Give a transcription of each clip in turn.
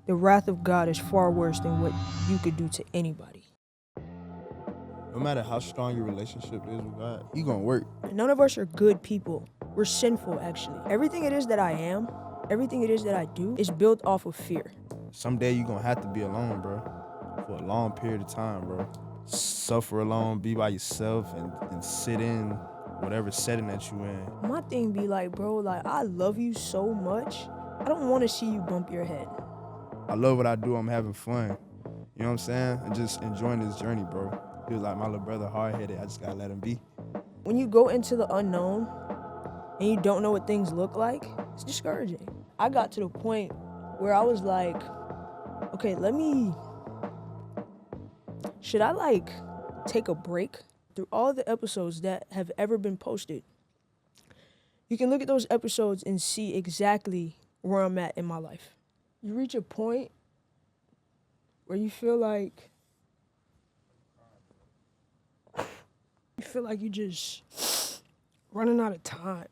the wrath of God is far worse than what you could do to anybody. No matter how strong your relationship is with God, He gonna work. None of us are good people. We're sinful, actually. Everything it is that I am, everything it is that I do is built off of fear. Someday you gonna have to be alone, bro, for a long period of time, bro. Suffer alone, be by yourself, and sit in whatever setting that you in. My thing be like, bro, like, I love you so much, I don't want to see you bump your head. I love what I do. I'm having fun. You know what I'm saying? I'm just enjoying this journey, bro. He was like my little brother, hard-headed. I just gotta let him be. When you go into the unknown and you don't know what things look like, it's discouraging. I got to the point where I was like, okay, should I like take a break? Through all the episodes that have ever been posted, you can look at those episodes and see exactly where I'm at in my life. You reach a point where you feel like you're just running out of time.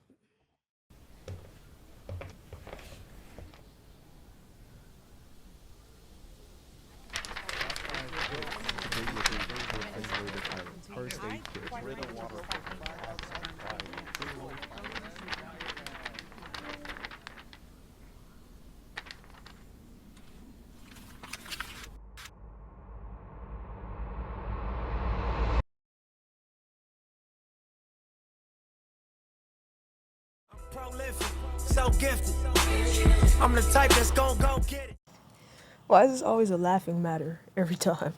Prolific, so gifted. I'm the type that's gon' go get it. Why is this always a laughing matter every time?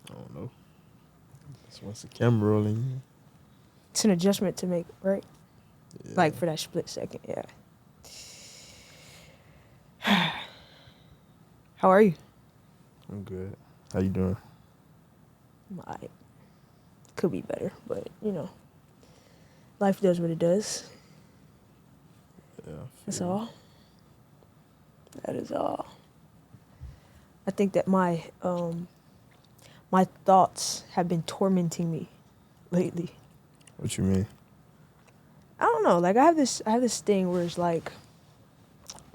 I don't know. Just once the camera rolling. It's an adjustment to make, right? Yeah. Like for that split second, yeah. How are you? I'm good. How you doing? Alright. Could be better, but you know, life does what it does. Yeah. That's all. That is all. I think that my thoughts have been tormenting me lately. What you mean? I don't know. Like I have this thing where it's like,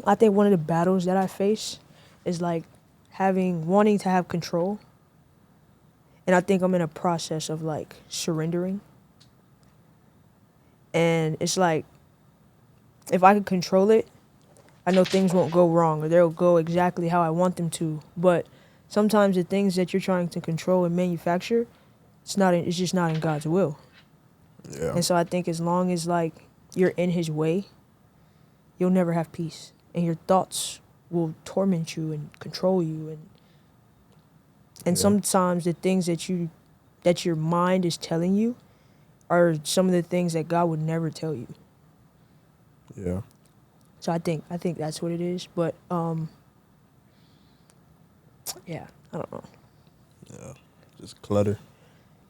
I think one of the battles that I face is like wanting to have control. And I think I'm in a process of like surrendering. And it's like, if I could control it, I know things won't go wrong or they'll go exactly how I want them to. But sometimes the things that you're trying to control and manufacture, it's just not in God's will. Yeah. And so I think as long as like you're in His way, you'll never have peace. And your thoughts will torment you and control you. And Yeah. sometimes the things that your mind is telling you are some of the things that God would never tell you. Yeah. So I think that's what it is. But yeah, I don't know. Yeah. Just clutter.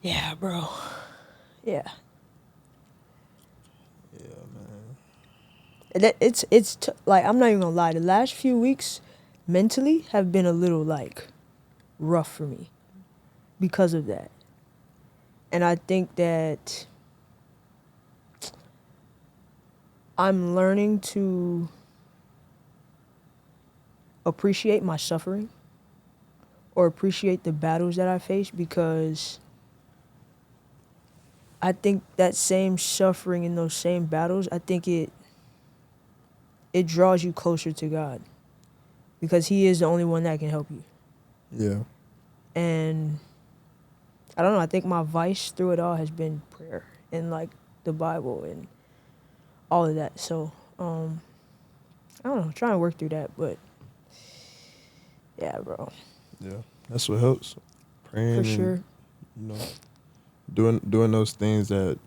Yeah, bro. Yeah. Yeah, man. Like, I'm not even gonna lie. The last few weeks, mentally, have been a little like rough for me because of that. And I think that I'm learning to appreciate my suffering or appreciate the battles that I face, because I think that same suffering and those same battles, I think it draws you closer to God, because He is the only one that can help you. Yeah. And I don't know, I think my vice through it all has been prayer and like the Bible and all of that. So, I don't know, trying to work through that, but yeah, bro. Yeah. That's what helps. Praying For sure. and, you know, doing those things that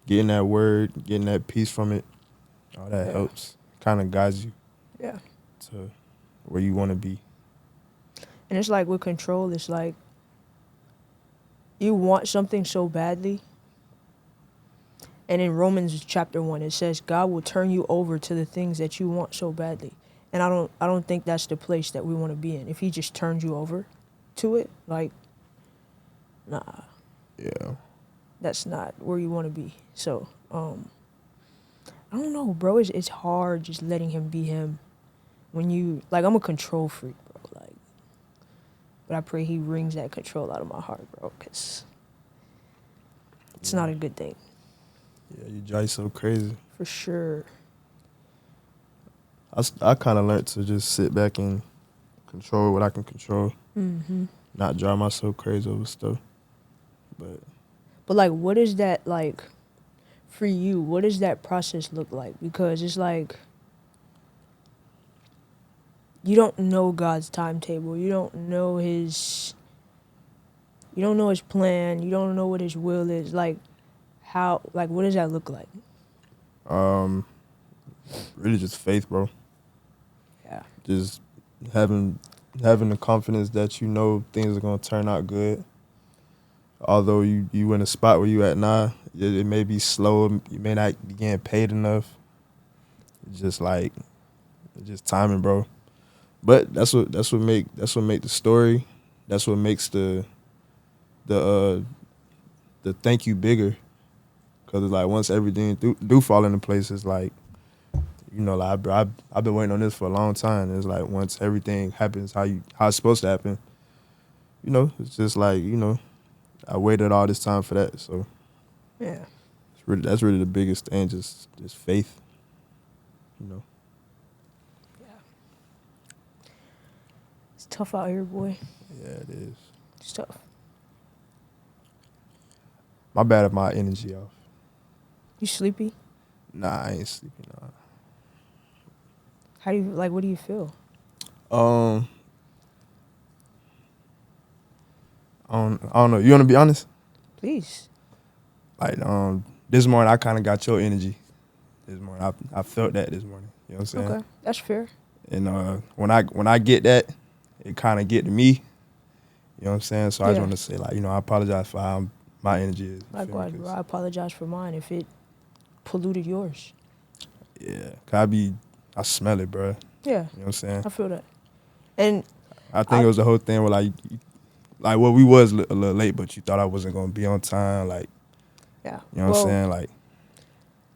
getting that word, getting that peace from it, all that helps. Kind of guides you Yeah. to where you want to be. And it's like with control, it's like you want something so badly. And in Romans chapter 1, it says God will turn you over to the things that you want so badly. And I don't think that's the place that we want to be in. If He just turns you over to it, like, nah, Yeah. that's not where you want to be. So, I don't know, bro. It's hard just letting him be him. When you like, I'm a control freak, bro. Like, but I pray he wrings that control out of my heart, bro, because it's not a good thing. Yeah, you drive so crazy. For sure. I kind of learned to just sit back and control what I can control. Mm-hmm. Not drive myself crazy over stuff. But like, what is that like for you? What does that process look like? Because it's like you don't know God's timetable. You don't know his plan. You don't know what his will is. Like how like what does that look like? Really just faith, bro. Yeah. Just having the confidence that you know things are gonna turn out good. Although you in a spot where you at now, it may be slow. You may not be getting paid enough. It's just timing, bro. But that's what make the story. That's what makes the thank you bigger. Cause it's like once everything do fall into place, it's like, you know, like I've been waiting on this for a long time. It's like once everything happens how it's supposed to happen, you know, it's just like, you know, I waited all this time for that. So Yeah. that's really the biggest thing, just faith, you know. It's tough out here, boy. Yeah, it is. It's tough. My bad if my energy off. You sleepy? Nah, I ain't sleeping. Nah. How do you like? What do you feel? I don't know. You want to be honest? Please. Like, this morning I kind of got your energy. This morning I felt that this morning. You know what I'm saying? Okay, that's fair. And when I get that, it kind of get to me. You know what I'm saying? So I just Yeah. want to say, like, you know, I apologize for how my energy is. You feel me? Likewise, bro. I apologize for mine if it polluted yours. Yeah, I smell it, bro. You know Yeah, what I'm saying? I feel that. And I think it was the whole thing where like well, we was a little late, but you thought I wasn't gonna be on time, like, yeah. you know what I'm saying? Like,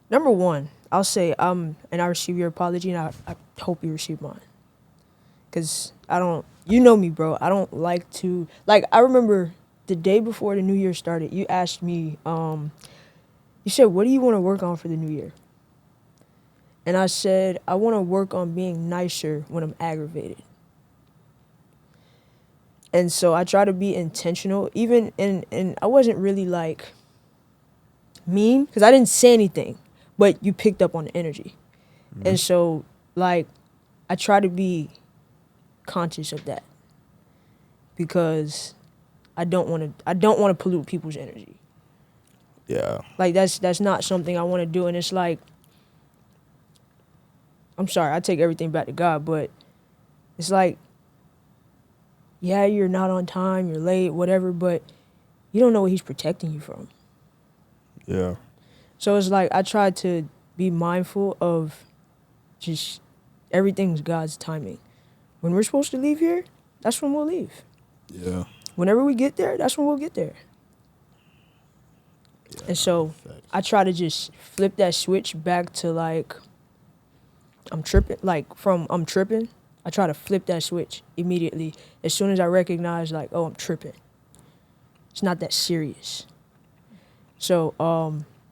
Number one, I'll say and I receive your apology, and I hope you receive mine. Cause you know me, bro. I don't like to I remember the day before the new year started, you asked me, you said, what do you want to work on for the new year? And I said, I want to work on being nicer when I'm aggravated. And so I try to be intentional, even and I wasn't really like mean, because I didn't say anything, but you picked up on the energy. Mm-hmm. And so like I try to be conscious of that, because I don't want to pollute people's energy. yeah. Like that's not something I want to do. And it's like, I'm sorry, I take everything back to God, but it's like, yeah, you're not on time, you're late, whatever, but you don't know what he's protecting you from. Yeah. So it's like I try to be mindful of just everything's God's timing. When we're supposed to leave here, that's when we'll leave. Yeah. Whenever we get there, that's when we'll get there. Yeah, and so I try to just flip that switch back to like, I'm tripping. Like from I'm tripping, I try to flip that switch immediately. As soon as I recognize like, oh, I'm tripping. It's not that serious. So,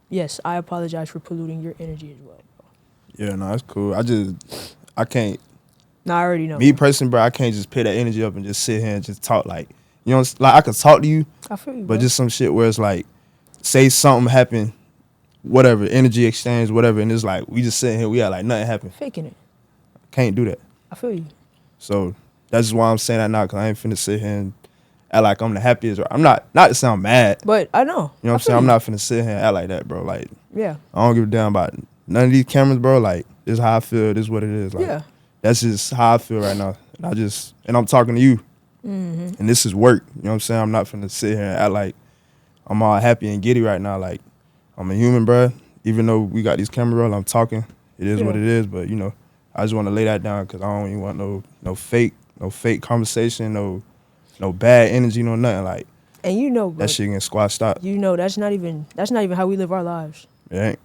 yes, I apologize for polluting your energy as well, bro. Yeah, no, that's cool. I can't. No, I already know. Me personally, bro, I can't just pick that energy up and just sit here and just talk like, you know, like I can talk to you, I feel you, but bro. just some shit where it's like, say something happened, whatever, energy exchange, whatever, and it's like, we just sitting here, we got like nothing happened. Faking it. Can't do that. I feel you. So that's just why I'm saying that now, because I ain't finna sit here and act like I'm the happiest. I'm not to sound mad. But I know. You know what I'm saying? I'm not finna sit here and act like that, bro. Like, Yeah. I don't give a damn about none of these cameras, bro. Like, this is how I feel. This is what it is. Like, Yeah. that's just how I feel right now. And I'm talking to you. Mm-hmm. And this is work. You know what I'm saying? I'm not finna sit here and act like I'm all happy and giddy right now. Like, I'm a human, bro. Even though we got these cameras rolling, I'm talking. It is what it is. But, you know, I just want to lay that down, because I don't even want no fake conversation, no bad energy, no nothing. Like, And you know, bro, that shit getting squashed out. you know that's not even how we live our lives. It ain't.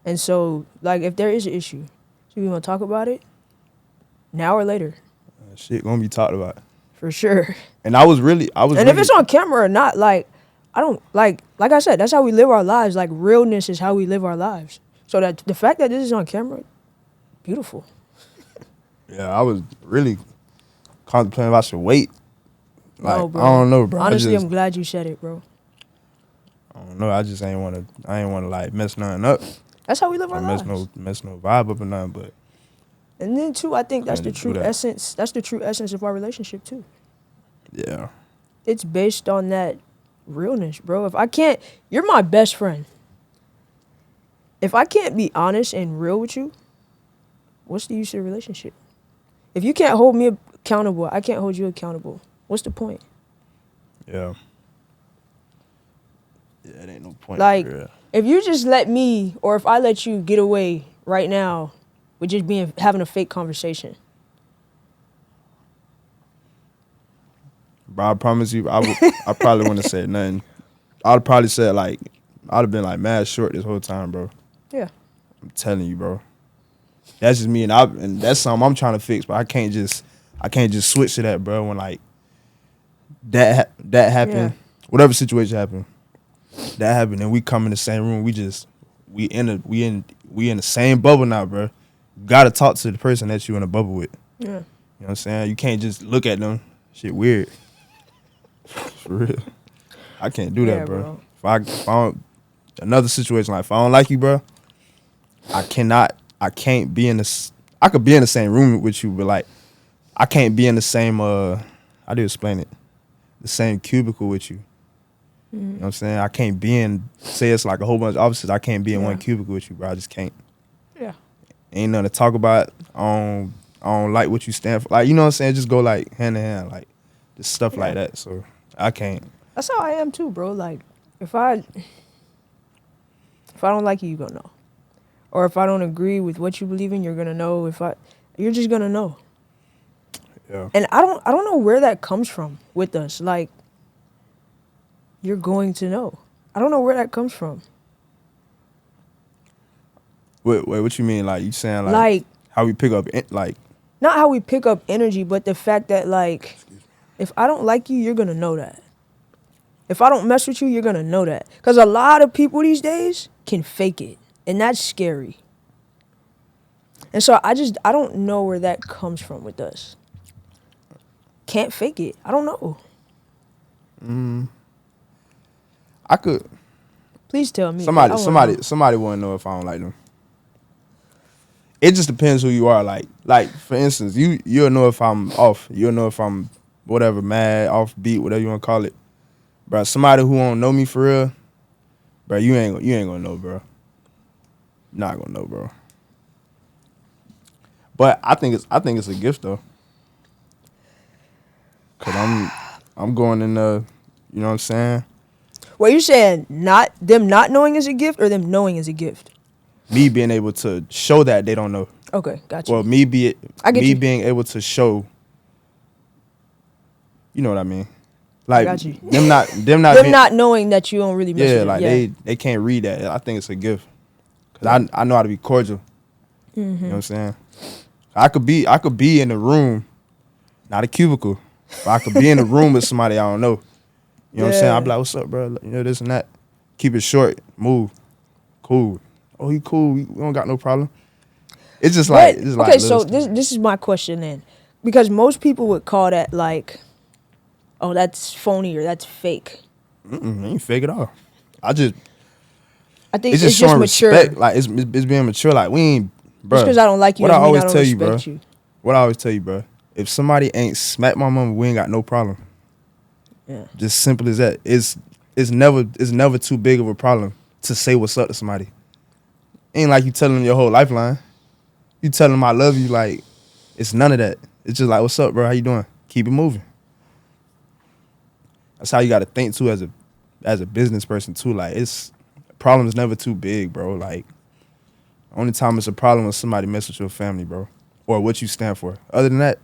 And so, like, if there is an issue, so we want to talk about it now or later, Shit gonna be talked about. for sure. And I was really And if it's on camera or not, like, I don't like I said, that's how we live our lives. Like, realness is how we live our lives. So that the fact that this is on camera, beautiful. Yeah, I was really contemplating if I should wait. Like, No, bro. I don't know, bro. Honestly, I'm I'm glad you said it, bro. I don't know. I just ain't want to like mess nothing up. That's how we live our Or lives. mess no vibe up or nothing. But And then too, I think that's the Can't do true that. essence. That's the true essence of our relationship too. yeah, It's based on that realness, bro. If I can't, you're my best friend. If I can't be honest and real with you, what's the use of the relationship? If you can't hold me accountable, I can't hold you accountable. What's the point? yeah. Yeah, it ain't no point. Like, for real. if you just let me, or if I let you get away right now with just having a fake conversation, Bro, I promise you, I probably wouldn't have said nothing. I'd probably said like, I'd have been like mad short this whole time, bro. yeah, I'm telling you, bro. That's just me, and that's something I'm trying to fix. But I can't just switch to that, bro. When like that happened, Yeah. whatever situation happened, that happened, and we come in the same room. We in the same bubble now, bro. You gotta talk to the person that you in a bubble with. yeah. You know what I'm saying? You can't just look at them. Shit weird. For real. I can't do that, Yeah, bro. bro. If I don't, another situation, like if I don't like you, bro, I can't be in this. I could be in the same room with you, but like, I can't be in the same, how do you explain it? The same cubicle with you. You know what I'm saying? I can't be in, say it's like a whole bunch of offices, I can't be in one Yeah. cubicle with you, bro. I just can't. Yeah. Ain't nothing to talk about. I don't like what you stand for. Like, you know what I'm saying? Just go like hand in hand, like just stuff like Yeah. that. So I can't. That's how I am too, bro. Like, if I don't like you, you're gonna know. Or if I don't agree with what you believe in, you're gonna know. You're just gonna know. Yeah. And I don't know where that comes from with us. Like, you're going to know. I don't know where that comes from. Wait, what you mean? Like, you saying Like, how we pick up, like, not how we pick up energy, but the fact that, like, if I don't like you, you're gonna know that. If I don't mess with you, you're gonna know that. Because a lot of people these days can fake it. And that's scary. And so I don't know where that comes from with us. Can't fake it. I don't know. I could. Please tell me. Somebody I wanna know. wouldn't know if I don't like them. It just depends who you are. Like for instance, you'll know if I'm off. You'll know if I'm whatever, mad, off beat, whatever you want to call it. Bro, somebody who don't know me for real, bro, you ain't gonna know, bro. Not gonna know, bro. But I think it's a gift though. Cause I'm going in the, you know what I'm saying? What you saying? Them not knowing is a gift, or them knowing is a gift? Me being able to show that they don't know. Okay, gotcha. Well, I get you. being able to show. You know what I mean? Like got you. them not them being- not knowing that you don't really mess with yeah, them. like they can't read that. I think it's a gift. Cause I know how to be cordial. You know what I'm saying? I could be in the room, not a cubicle, but I could be in the room with somebody I don't know. You know what I'm saying? Yeah. I'd be like, "What's up, bro? You know this and that." Keep it short, move, cool. Oh, he cool. We don't got no problem. It's just like But, it's like okay, so little stuff. this is my question then, because most people would call that like, oh, that's phony or that's fake. Ain't fake it all. I think It's it's just just showing mature. respect. Like it's being mature. Like we ain't, bro. Just because I don't like you, What I doesn't mean always I don't tell you, bro. respect you. What I always tell you, bro. If somebody ain't smack my mama, we ain't got no problem. Yeah. Just simple as that. It's never too big of a problem to say what's up to somebody. Ain't like you telling them your whole lifeline. You tell them I love you, like it's none of that. It's just like, what's up, bro? How you doing? Keep it moving. That's how you got to think too as a business person too. Like it's problem's never too big, bro. Like only time it's a problem when somebody mess with your family, bro, or what you stand for. Other than that,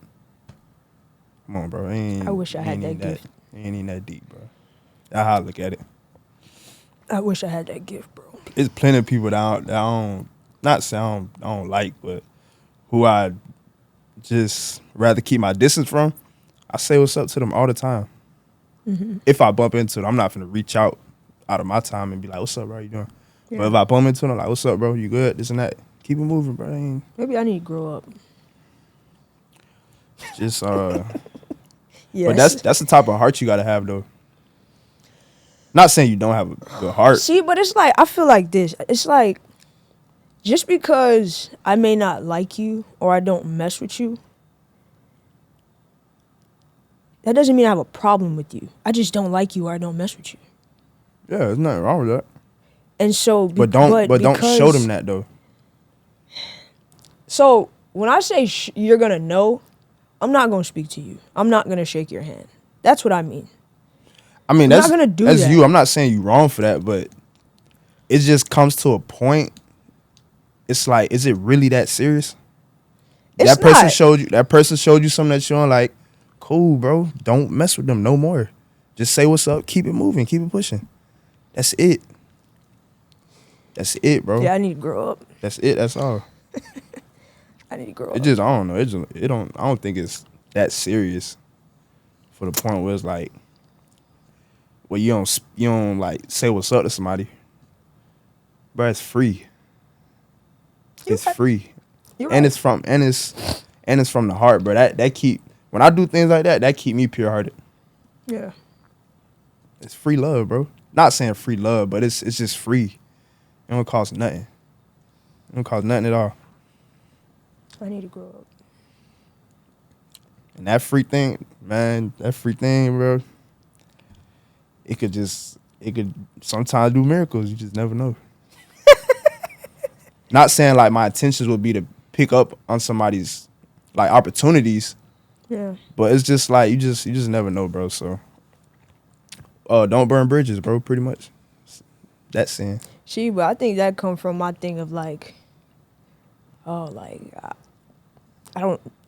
come on, bro. I wish I had ain't that even gift. Ain't even that deep, bro. That's how I look at it. I wish I had that gift, bro. it's plenty of people that I don't not say I don't like, but who I just rather keep my distance from. I say what's up to them all the time. If I bump into them, I'm not finna reach out of my time and be like, "What's up, bro? How you doing?" Yeah. But if I bump into them, like, "What's up, bro? You good? This and that." Keep it moving, bro. Maybe I need to grow up. Just Yeah. but that's the type of heart you gotta have, though. Not saying you don't have a good heart. See, but it's like, I feel like this. It's like, just because I may not like you or I don't mess with you, that doesn't mean I have a problem with you. I just don't like you or I don't mess with you. Yeah, there's nothing wrong with that. And so, But don't because, show them that though. So when I say you're gonna know, I'm not gonna speak to you. I'm not gonna shake your hand. That's what I mean. I mean, I'm not gonna do that's that. you. I'm not saying you wrong for that, but it just comes to a point. It's like, is it really that serious? It's That person not. showed you something that you don't like. Cool, bro. Don't mess with them no more. Just say what's up. Keep it moving. Keep it pushing. That's it. That's it, bro. Yeah, I need to grow up. That's it. That's all. I need to grow It up. just, I don't know. It don't. I don't think it's that serious. For the point where it's like, well, you don't like say what's up to somebody, bro. It's free. It's right. free, You're and right. it's from the heart, bro. That keep when I do things like that keep me pure hearted. Yeah. It's free love, bro. Not saying free love, but it's just free. It don't cost nothing. It don't cost nothing at all. I need to grow up. And that free thing, man, bro. It could sometimes do miracles. You just never know. Not saying like my intentions would be to pick up on somebody's like opportunities, Yeah. but it's just like you just never know, bro. So, don't burn bridges, bro. Pretty much, that's saying. See, but I think that come from my thing of like, oh, like I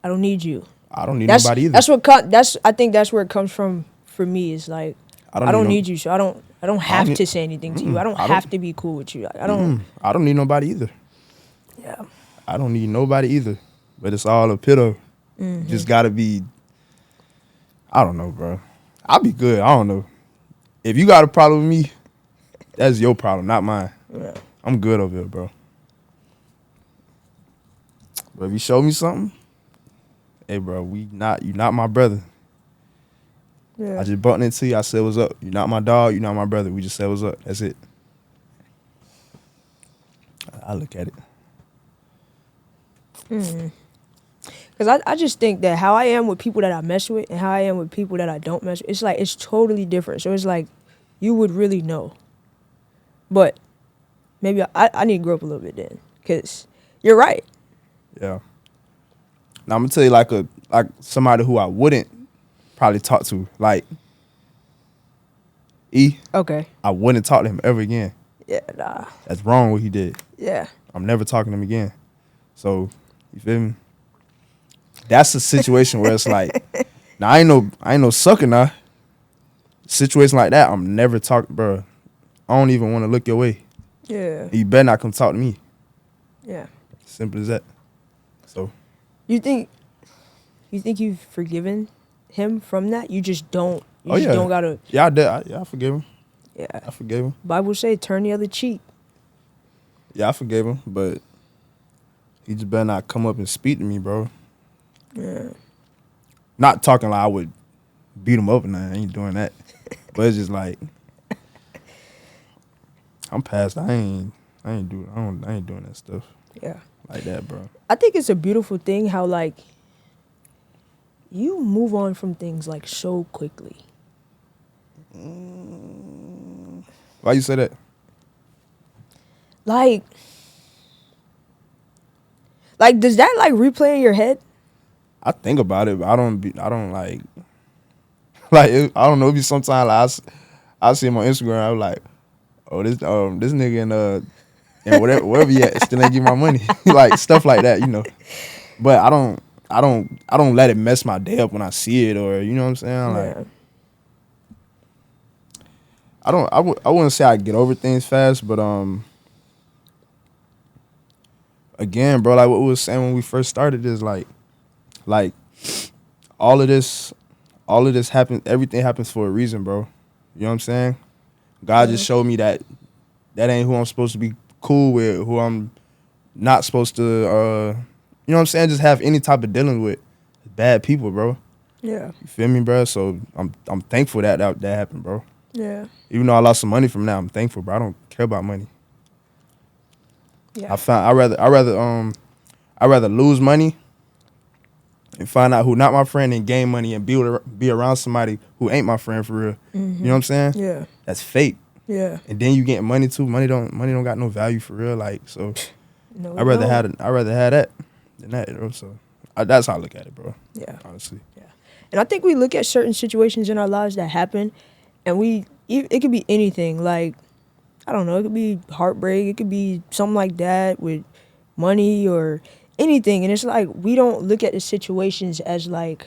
don't need you. I don't need nobody either. I think that's where it comes from for me. Is like I don't need you, so I don't have to say anything to you. I don't have to be cool with you. I don't. I don't need nobody either. Yeah. I don't need nobody either. But it's all a pit of. Just gotta be. I don't know, bro. I'll be good. I don't know. If you got a problem with me, that's your problem, not mine. Yeah. I'm good over here, bro. But if you show me something, hey, bro, you not my brother. Yeah. I just bumped into you. I said, what's up? You're not my dog. You're not my brother. We just said, what's up? That's it. I look at it. Because I just think that how I am with people that I mess with and how I am with people that I don't mess with, it's like, it's totally different. So it's like, you would really know. But maybe I need to grow up a little bit then. Because you're right. Yeah. Now, I'm going to tell you like somebody who I wouldn't probably talk to. Like, Okay. I wouldn't talk to him ever again. Yeah, nah. That's wrong what he did. Yeah. I'm never talking to him again. So, you feel me? That's a situation where it's like, now I ain't no sucker now. Situation like that, I'm never talking, bro. I don't even want to look your way. Yeah. You better not come talk to me. Yeah. Simple as that. So, You think you've forgiven him from that? You just don't. You oh just yeah, don't gotta. Yeah, I did. I forgave him. Yeah. I forgave him. Bible say turn the other cheek. Yeah, I forgave him, but he just better not come up and speak to me, bro. Yeah. Not talking like I would beat him up and I ain't doing that. But it's just like I'm past. I ain't doing that stuff Yeah. like that, bro. I think it's a beautiful thing how like you move on from things like so quickly. Why you say that? Like does that like replay in your head? I think about it, but I don't like I don't know. It be sometimes like, I see him on Instagram. I was like, oh, this nigga and wherever he at still ain't give my money. Like stuff like that, you know. But I don't let it mess my day up when I see it, or you know what I'm saying. Like Yeah. I wouldn't say I get over things fast, but again, bro, like what we was saying when we first started is like all of this happens. Everything happens for a reason, bro. You know what I'm saying? God just showed me that ain't who I'm supposed to be cool with, who I'm not supposed to, you know what I'm saying? Just have any type of dealing with bad people, bro. Yeah. You feel me, bro? So I'm thankful that happened, bro. Yeah. Even though I lost some money from that, I'm thankful, bro. I don't care about money. Yeah. I rather lose money and find out who not my friend and gain money and be around somebody who ain't my friend for real. You know what I'm saying? Yeah. That's fake. Yeah. And then you getting money too. Money don't got no value for real. Like, so No, I'd rather have that than that, bro. So that's how I look at it, bro. Yeah. Honestly. Yeah. And I think we look at certain situations in our lives that happen, and it could be anything. Like, I don't know, it could be heartbreak, it could be something like that with money or anything. And it's like we don't look at the situations as like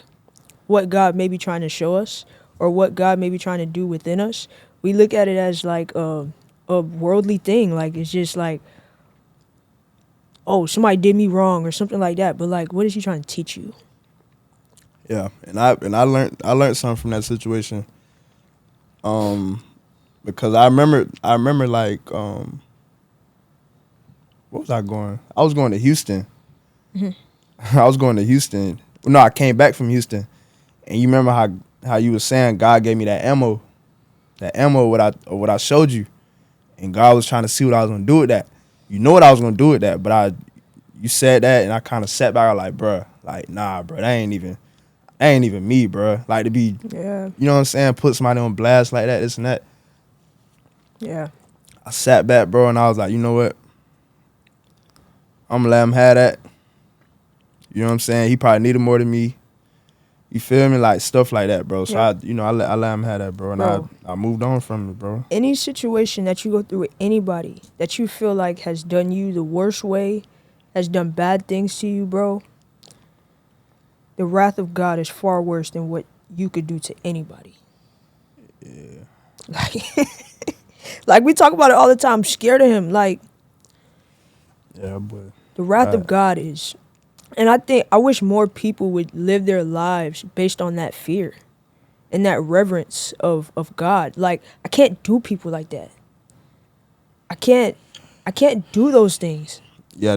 what God may be trying to show us or what God may be trying to do within us. We look at it as like a worldly thing. Like, it's just like, oh, somebody did me wrong or something like that. But like, what is he trying to teach you? Yeah, and I learned something from that situation. Because I remember like what was I going? I was going to Houston. I was going to Houston. No, I came back from Houston, and you remember how you was saying God gave me that ammo what I showed you, and God was trying to see what I was gonna do with that. You know what I was gonna do with that, but you said that, and I kind of sat back like, bruh, like nah, bruh, that ain't even me, bruh. Like, to be, Yeah. you know what I'm saying, put somebody on blast like that, this and that. Yeah. I sat back, bro, and I was like, you know what? I'm gonna let him have that. You know what I'm saying? He probably needed more than me. You feel me? Like, stuff like that, bro. So Yeah. I let him have that, bro. And Bro. I moved on from it, bro. Any situation that you go through with anybody that you feel like has done you the worst way, has done bad things to you, bro, the wrath of God is far worse than what you could do to anybody. Yeah. Like we talk about it all the time, I'm scared of him. Like, Yeah, but the wrath Right. of God is, and I wish more people would live their lives based on that fear and that reverence of God. Like, I can't do people like that. I can't do those things. yeah,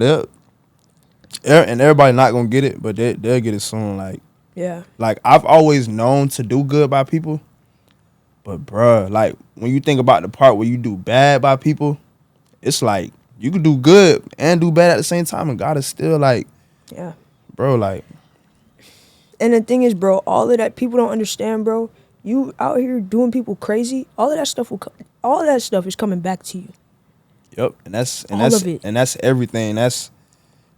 and everybody not gonna get it, but they'll get it soon. Yeah. Like I've always known to do good by people, but bruh, like when you think about the part where you do bad by people, it's like you can do good and do bad at the same time, and God is still like, Yeah. bro, like, And the thing is, bro, all of that people don't understand, bro. You out here doing people crazy, all of that stuff is coming back to you. yep, and that's All of it. and that's everything. That's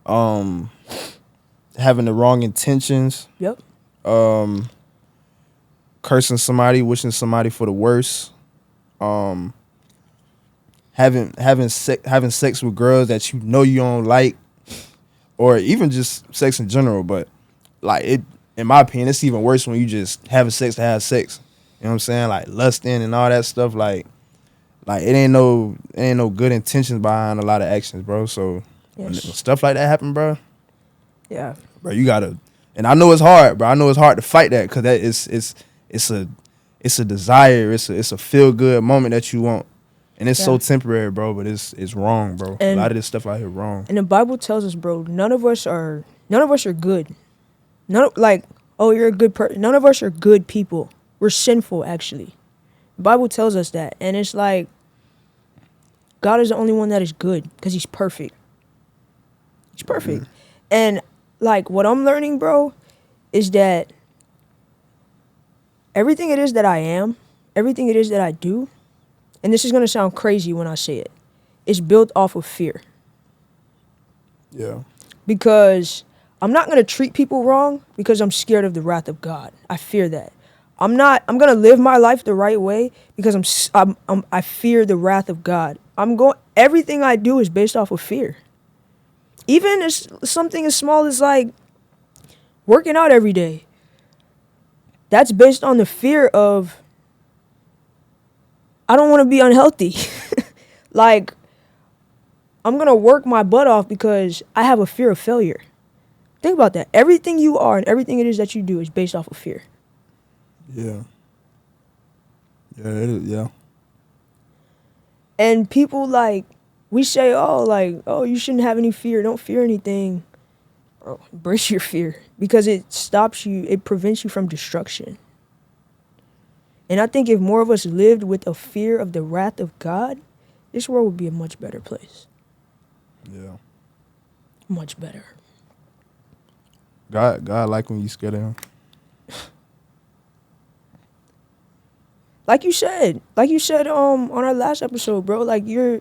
having the wrong intentions, Yep. cursing somebody, wishing somebody for the worst, having sex with girls that you know you don't like, or even just sex in general. But like, it, in my opinion, it's even worse when you just having sex to have sex. You know what I'm saying? Like lusting and all that stuff. Like it ain't no good intentions behind a lot of actions, bro. So when Yes. stuff like that happen, bro, Yeah. you gotta. And I know it's hard, bro. I know it's hard to fight that, because that it's a desire. It's a feel good moment that you want, and it's so Yeah. temporary, bro. But it's wrong, bro. And- a lot of this stuff out here wrong. And the Bible tells us, bro, none of us are good. Like, oh, you're a good person. None of us are good people. We're sinful, actually. The Bible tells us that. And it's like, God is the only one that is good because he's perfect. He's perfect. And like, what I'm learning, bro, is that everything it is that I am, everything it is that I do, and this is going to sound crazy when I say it, is built off of fear. Yeah. Because I'm not going to treat people wrong because I'm scared of the wrath of God. I fear that. I'm going to live my life the right way because I fear the wrath of God. Everything I do is based off of fear. Even as something as small as like working out every day. That's based on the fear of, I don't want to be unhealthy. Like, I'm going to work my butt off because I have a fear of failure. Think about that. Everything you are and everything it is that you do is based off of fear. Yeah. Yeah, it is, yeah. And people, like, we say, oh, you shouldn't have any fear. Don't fear anything. Bro, embrace your fear because it stops you. It prevents you from destruction. And I think if more of us lived with a fear of the wrath of God, this world would be a much better place. Yeah. Much better. God like when you scared of him. Like you said on our last episode, bro, like you're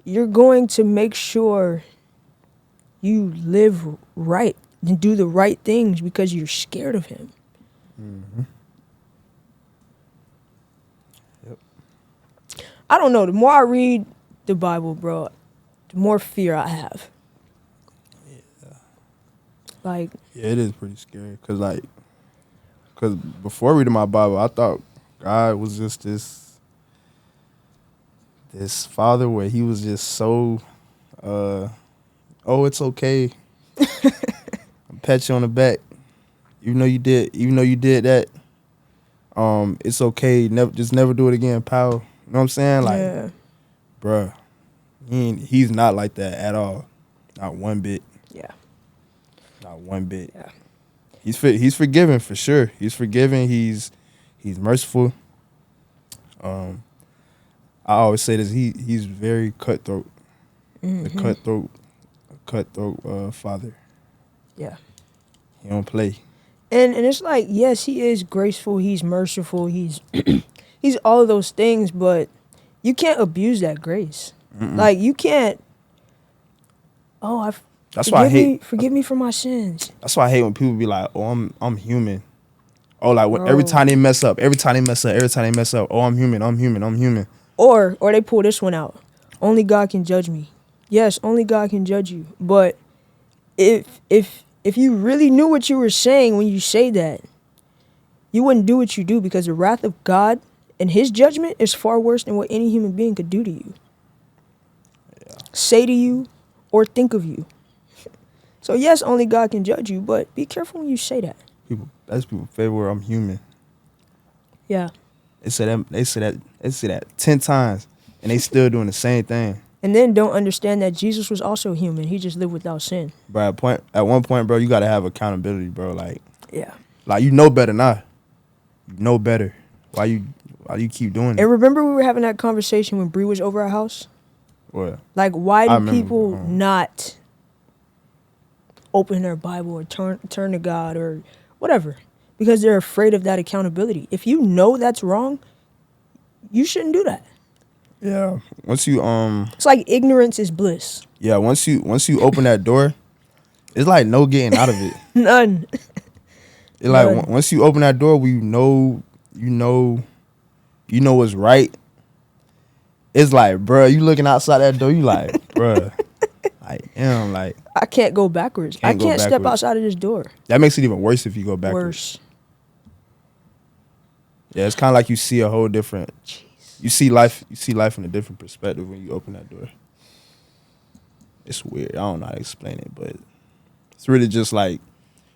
going to make sure you live right and do the right things because you're scared of him. Mm-hmm. Yep. I don't know. The more I read the Bible, bro, the more fear I have. Yeah. Like, Yeah, it is pretty scary. Cause before reading my Bible, I thought God was just this father where he was just so, oh, it's okay. I'll pat you on the back. Even though you did that, it's okay. Never do it again, pal. You know what I'm saying? Like, yeah. bruh, he's not like that at all. Not one bit. Yeah. Not one bit. Yeah. He's forgiving for sure. He's forgiving. He's merciful. I always say this. He's very cutthroat. Mm-hmm. A cutthroat father. Yeah. He don't play. And it's like, yes, he is graceful, he's merciful, he's he's all of those things, but you can't abuse that grace. Mm-mm. Like, you can't, That's why I hate. Forgive me for my sins. That's why I hate when people be like, "Oh, I'm human." Oh, like Bro. every time they mess up. Oh, I'm human. Or they pull this one out. Only God can judge me. Yes, only God can judge you. But if you really knew what you were saying when you say that, you wouldn't do what you do because the wrath of God and his judgment is far worse than what any human being could do to you. Yeah. Say to you or think of you. So yes, only God can judge you, but be careful when you say that. That's people's favorite word. I'm human. Yeah. They say that 10 times, and they still doing the same thing. And then don't understand that Jesus was also human. He just lived without sin. Bro, at one point, bro, you gotta have accountability, bro. Yeah. Like you know better now. You know better. Why you keep doing it? And remember we were having that conversation when Bree was over our house? What? Like, why I do remember, people not open their Bible or turn to God or whatever? Because they're afraid of that accountability. If you know that's wrong, you shouldn't do that. Yeah. Once you It's like ignorance is bliss. Yeah, once you open that door, it's like no getting out of it. None. It's like None. once you open that door, you know what's right. It's like, bruh, you looking outside that door, you like, bruh, like, damn, like I can't go backwards. I can't step outside of this door. that makes it even worse if you go backwards. Worse. Yeah, it's kind of like you see a whole different. Jeez. You see life in a different perspective when you open that door. It's weird. I don't know how to explain it, but it's really just like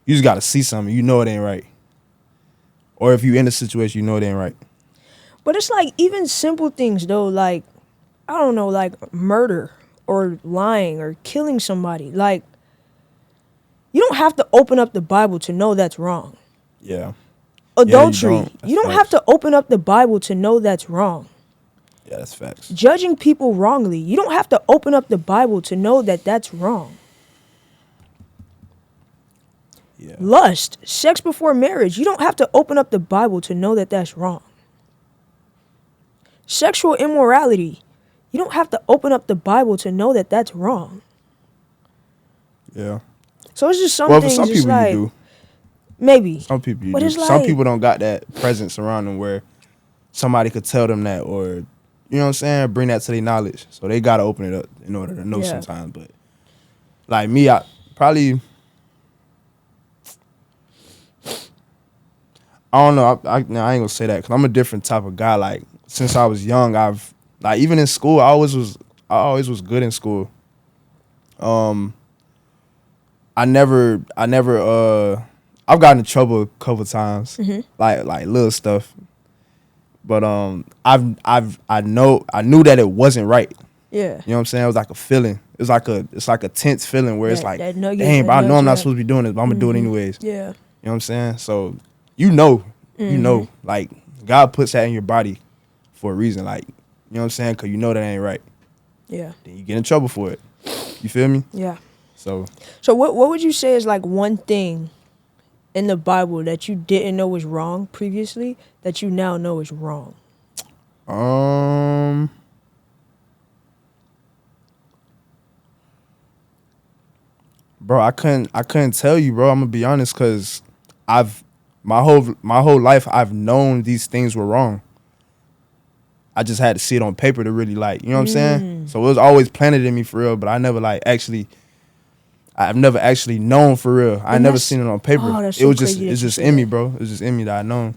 you just got to see something. You know it ain't right. Or if you in a situation, you know it ain't right. But it's like even simple things though, like, I don't know, like murder or lying or killing somebody. Like, you don't have to open up the Bible to know that's wrong. Yeah. Adultery. Yeah, you don't have to open up the Bible to know that's wrong. Yeah, that's facts. Judging people wrongly. You don't have to open up the Bible to know that that's wrong. Yeah. Lust, sex before marriage. You don't have to open up the Bible to know that that's wrong. Sexual immorality. You don't have to open up the Bible to know that that's wrong. Yeah. So it's just some Well, things for some it's people like, you do. maybe. Some people you But do. it's Some like- people don't got that presence around them where somebody could tell them that, or you know what I'm saying, bring that to their knowledge. So they gotta open it up in order to know Yeah. sometimes. But like me, I probably I don't know. I ain't gonna say that because I'm a different type of guy. Like since I was young, I've like even in school, I always was I always was good in school. I never I've gotten in trouble a couple times, like little stuff. But I knew that it wasn't right. Yeah. You know what I'm saying? It was like a feeling. It's like a tense feeling where it's like, that nugget, dang, that bro, I know I'm not nudge, supposed to be doing this, but I'm gonna do it anyways. Yeah. You know what I'm saying? So you know, like God puts that in your body for a reason. Like, you know what I'm saying? Cause you know that ain't right. Yeah. Then you get in trouble for it. You feel me? Yeah. So what would you say is like one thing in the Bible that you didn't know was wrong previously that you now know is wrong? Bro, I couldn't tell you, bro. I'm gonna be honest, cause my whole life I've known these things were wrong. I just had to see it on paper to really like, you know what I'm saying? So it was always planted in me for real, but I've never actually known for real. I And never that's- seen it on paper. oh, that's It so was crazy that it's you just say in me, that. bro. It's just in me that I known.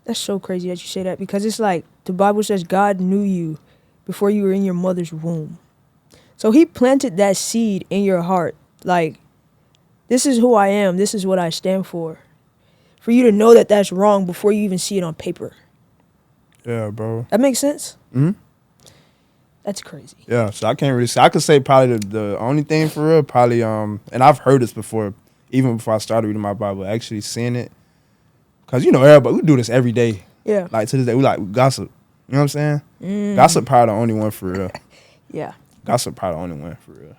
That's so crazy that you say that because it's like the Bible says God knew you before you were in your mother's womb. So he planted that seed in your heart. Like, this is who I am. This is what I stand for. For you to know that that's wrong before you even see it on paper. Yeah, bro. That makes sense? Mhm. That's crazy. Yeah, so I can't really say. I could say probably the only thing for real, probably and I've heard this before, even before I started reading my Bible, actually seeing it. Cause everybody, we do this every day. Yeah. Like to this day, we gossip. You know what I'm saying? Gossip probably the only one for real. Yeah. Gossip probably the only one for real.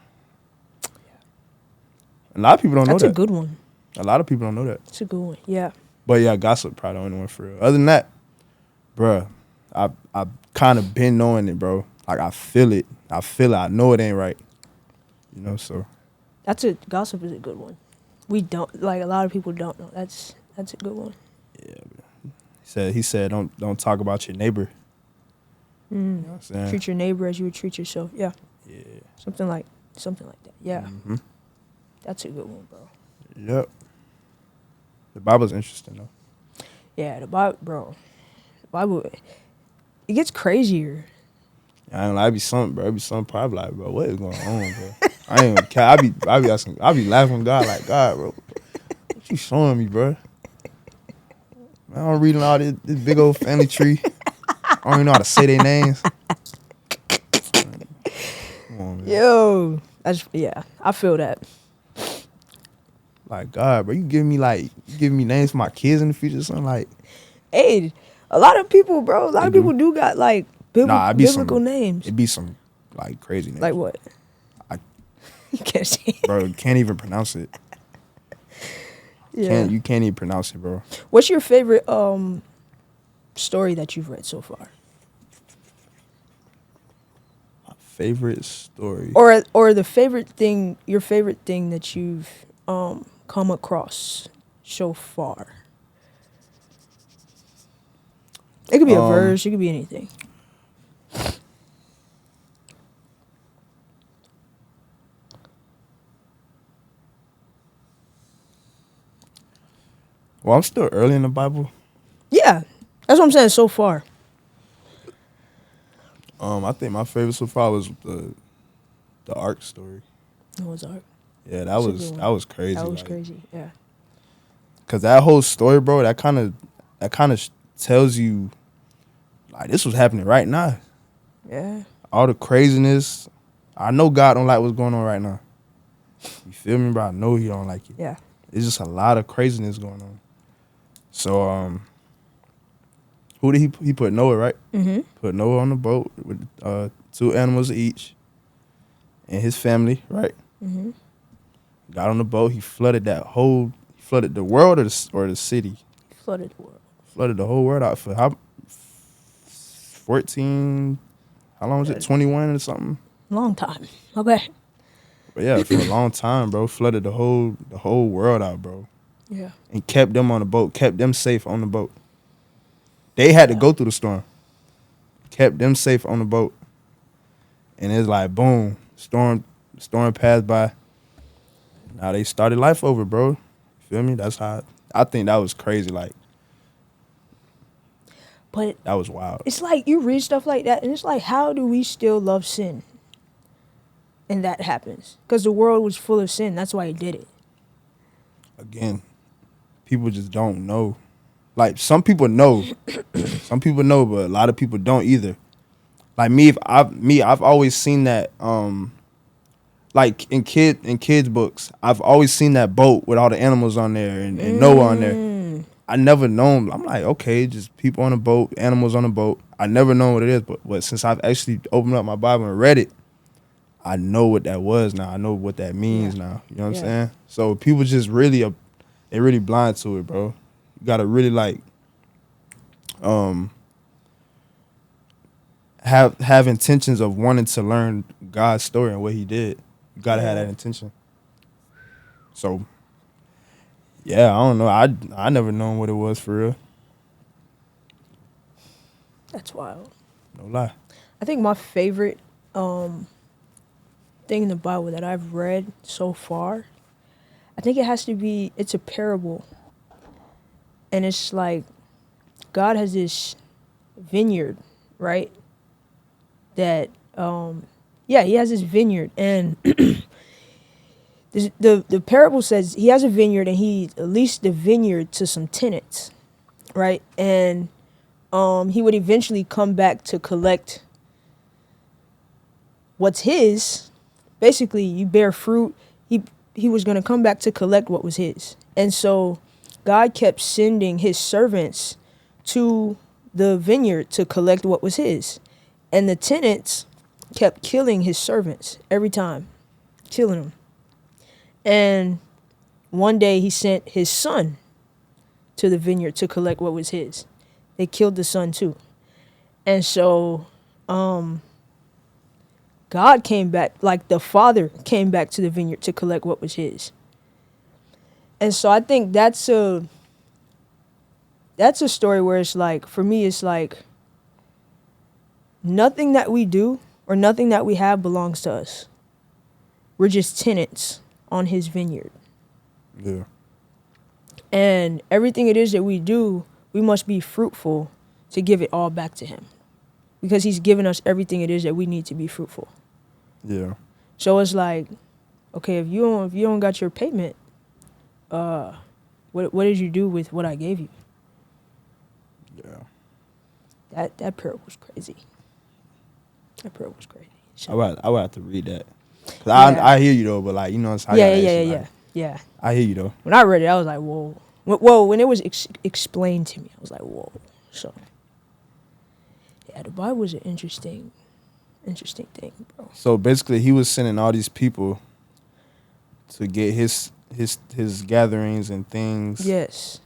A lot of people don't know That's that. a good one. A lot of people don't know that. That's a good one. Yeah. But yeah, gossip probably the only one for real. Other than that, bruh, I kind of been knowing it, bro. Like I feel it. I know it ain't right. So. Gossip is a good one. We don't, like, a lot of people don't know. That's a good one. Yeah. He said don't talk about your neighbor. You know what I'm saying? Treat your neighbor as you would treat yourself. Yeah. Yeah. Something like that. Yeah. Mm-hmm. That's a good one, bro. Yep. The Bible's interesting though. Yeah, the Bible, bro. The Bible, it gets crazier. I ain't like, be something probably like, bro, what is going on, bro? I ain't gonna care. I be laughing at God like, God, bro, what you showing me, bro? Man, I'm reading all this big old family tree. I don't even know how to say their names. Come on, man. Yo, I feel that. Like, God, bro, you giving me names for my kids in the future or something like. Hey, a lot of people, bro. A lot of people do got like biblical names. It'd be some like crazy names. Like what? You can't say. Bro, you can't even pronounce it. Yeah. You can't even pronounce it, bro. What's your favorite story that you've read so far? My favorite story. Or your favorite thing that you've come across so far. It could be a verse. It could be anything. Well, I'm still early in the Bible. Yeah, that's what I'm saying. So far. I think my favorite so far was the Ark story. Noah's Ark. Yeah, That's a good one. that was crazy. That was like, crazy. Yeah. Cause that whole story, bro, that kind of tells you, like, this was happening right now. Yeah. All the craziness. I know God don't like what's going on right now. You feel me, bro? I know He don't like it. Yeah. It's just a lot of craziness going on. So, who did he put Noah, right? Mm-hmm. Put Noah on the boat with 2 animals each and his family, right? Mm-hmm. Got on the boat. He flooded the world or the city. Flooded the world. Flooded the whole world out for how 14? How long was it? 21 or something? Long time. Okay. But yeah, for a long time, bro. Flooded the whole world out, bro. Yeah. And kept them on the boat. Kept them safe on the boat. They had to go through the storm. Kept them safe on the boat. And it's like, boom, storm passed by. Now they started life over, bro. You feel me? That's how I think that was crazy. Like, But That was wild. it's like you read stuff like that, and it's like, how do we still love sin? And that happens because the world was full of sin. That's why he did it. Again, people just don't know. Like, some people know. Some people know, but a lot of people don't either. Like I've always seen that like in kids books, I've always seen that boat with all the animals on there and Noah on there. I never known. I'm like, okay, just people on a boat, animals on a boat. I never known what it is, but since I've actually opened up my Bible and read it, I know what that was now. I know what that means now. You know what I'm saying? So people just really they really blind to it, bro. You gotta really like have intentions of wanting to learn God's story and what he did. You gotta have that intention. So yeah, I don't know. I never known what it was for real. That's wild. No lie. I think my favorite thing in the Bible that I've read so far, I think it has to be, it's a parable. And it's like God has this vineyard, right? That he has this vineyard, and the parable says he has a vineyard and he leased the vineyard to some tenants, right? And he would eventually come back to collect what's his. Basically, you bear fruit. He was going to come back to collect what was his. And so God kept sending his servants to the vineyard to collect what was his. And the tenants kept killing his servants every time, killing them. And one day he sent his son to the vineyard to collect what was his. They killed the son too. And so God came back, like the father came back to the vineyard to collect what was his. And so I think that's a story where it's like, for me, it's like nothing that we do or nothing that we have belongs to us. We're just tenants on his vineyard. Yeah. And everything it is that we do, we must be fruitful to give it all back to him. Because he's given us everything it is that we need to be fruitful. Yeah. So it's like, okay, if you don't got your payment, what did you do with what I gave you? Yeah. That parable was crazy. That parable was crazy. I would have to read that. Cause I hear you though, but like, you know what I'm saying? Yeah. I hear you though. When I read it, I was like, whoa. Whoa, when it was explained to me, I was like, whoa. So, yeah, the Bible is an interesting thing, bro. So basically, he was sending all these people to get his gatherings and things. Yes.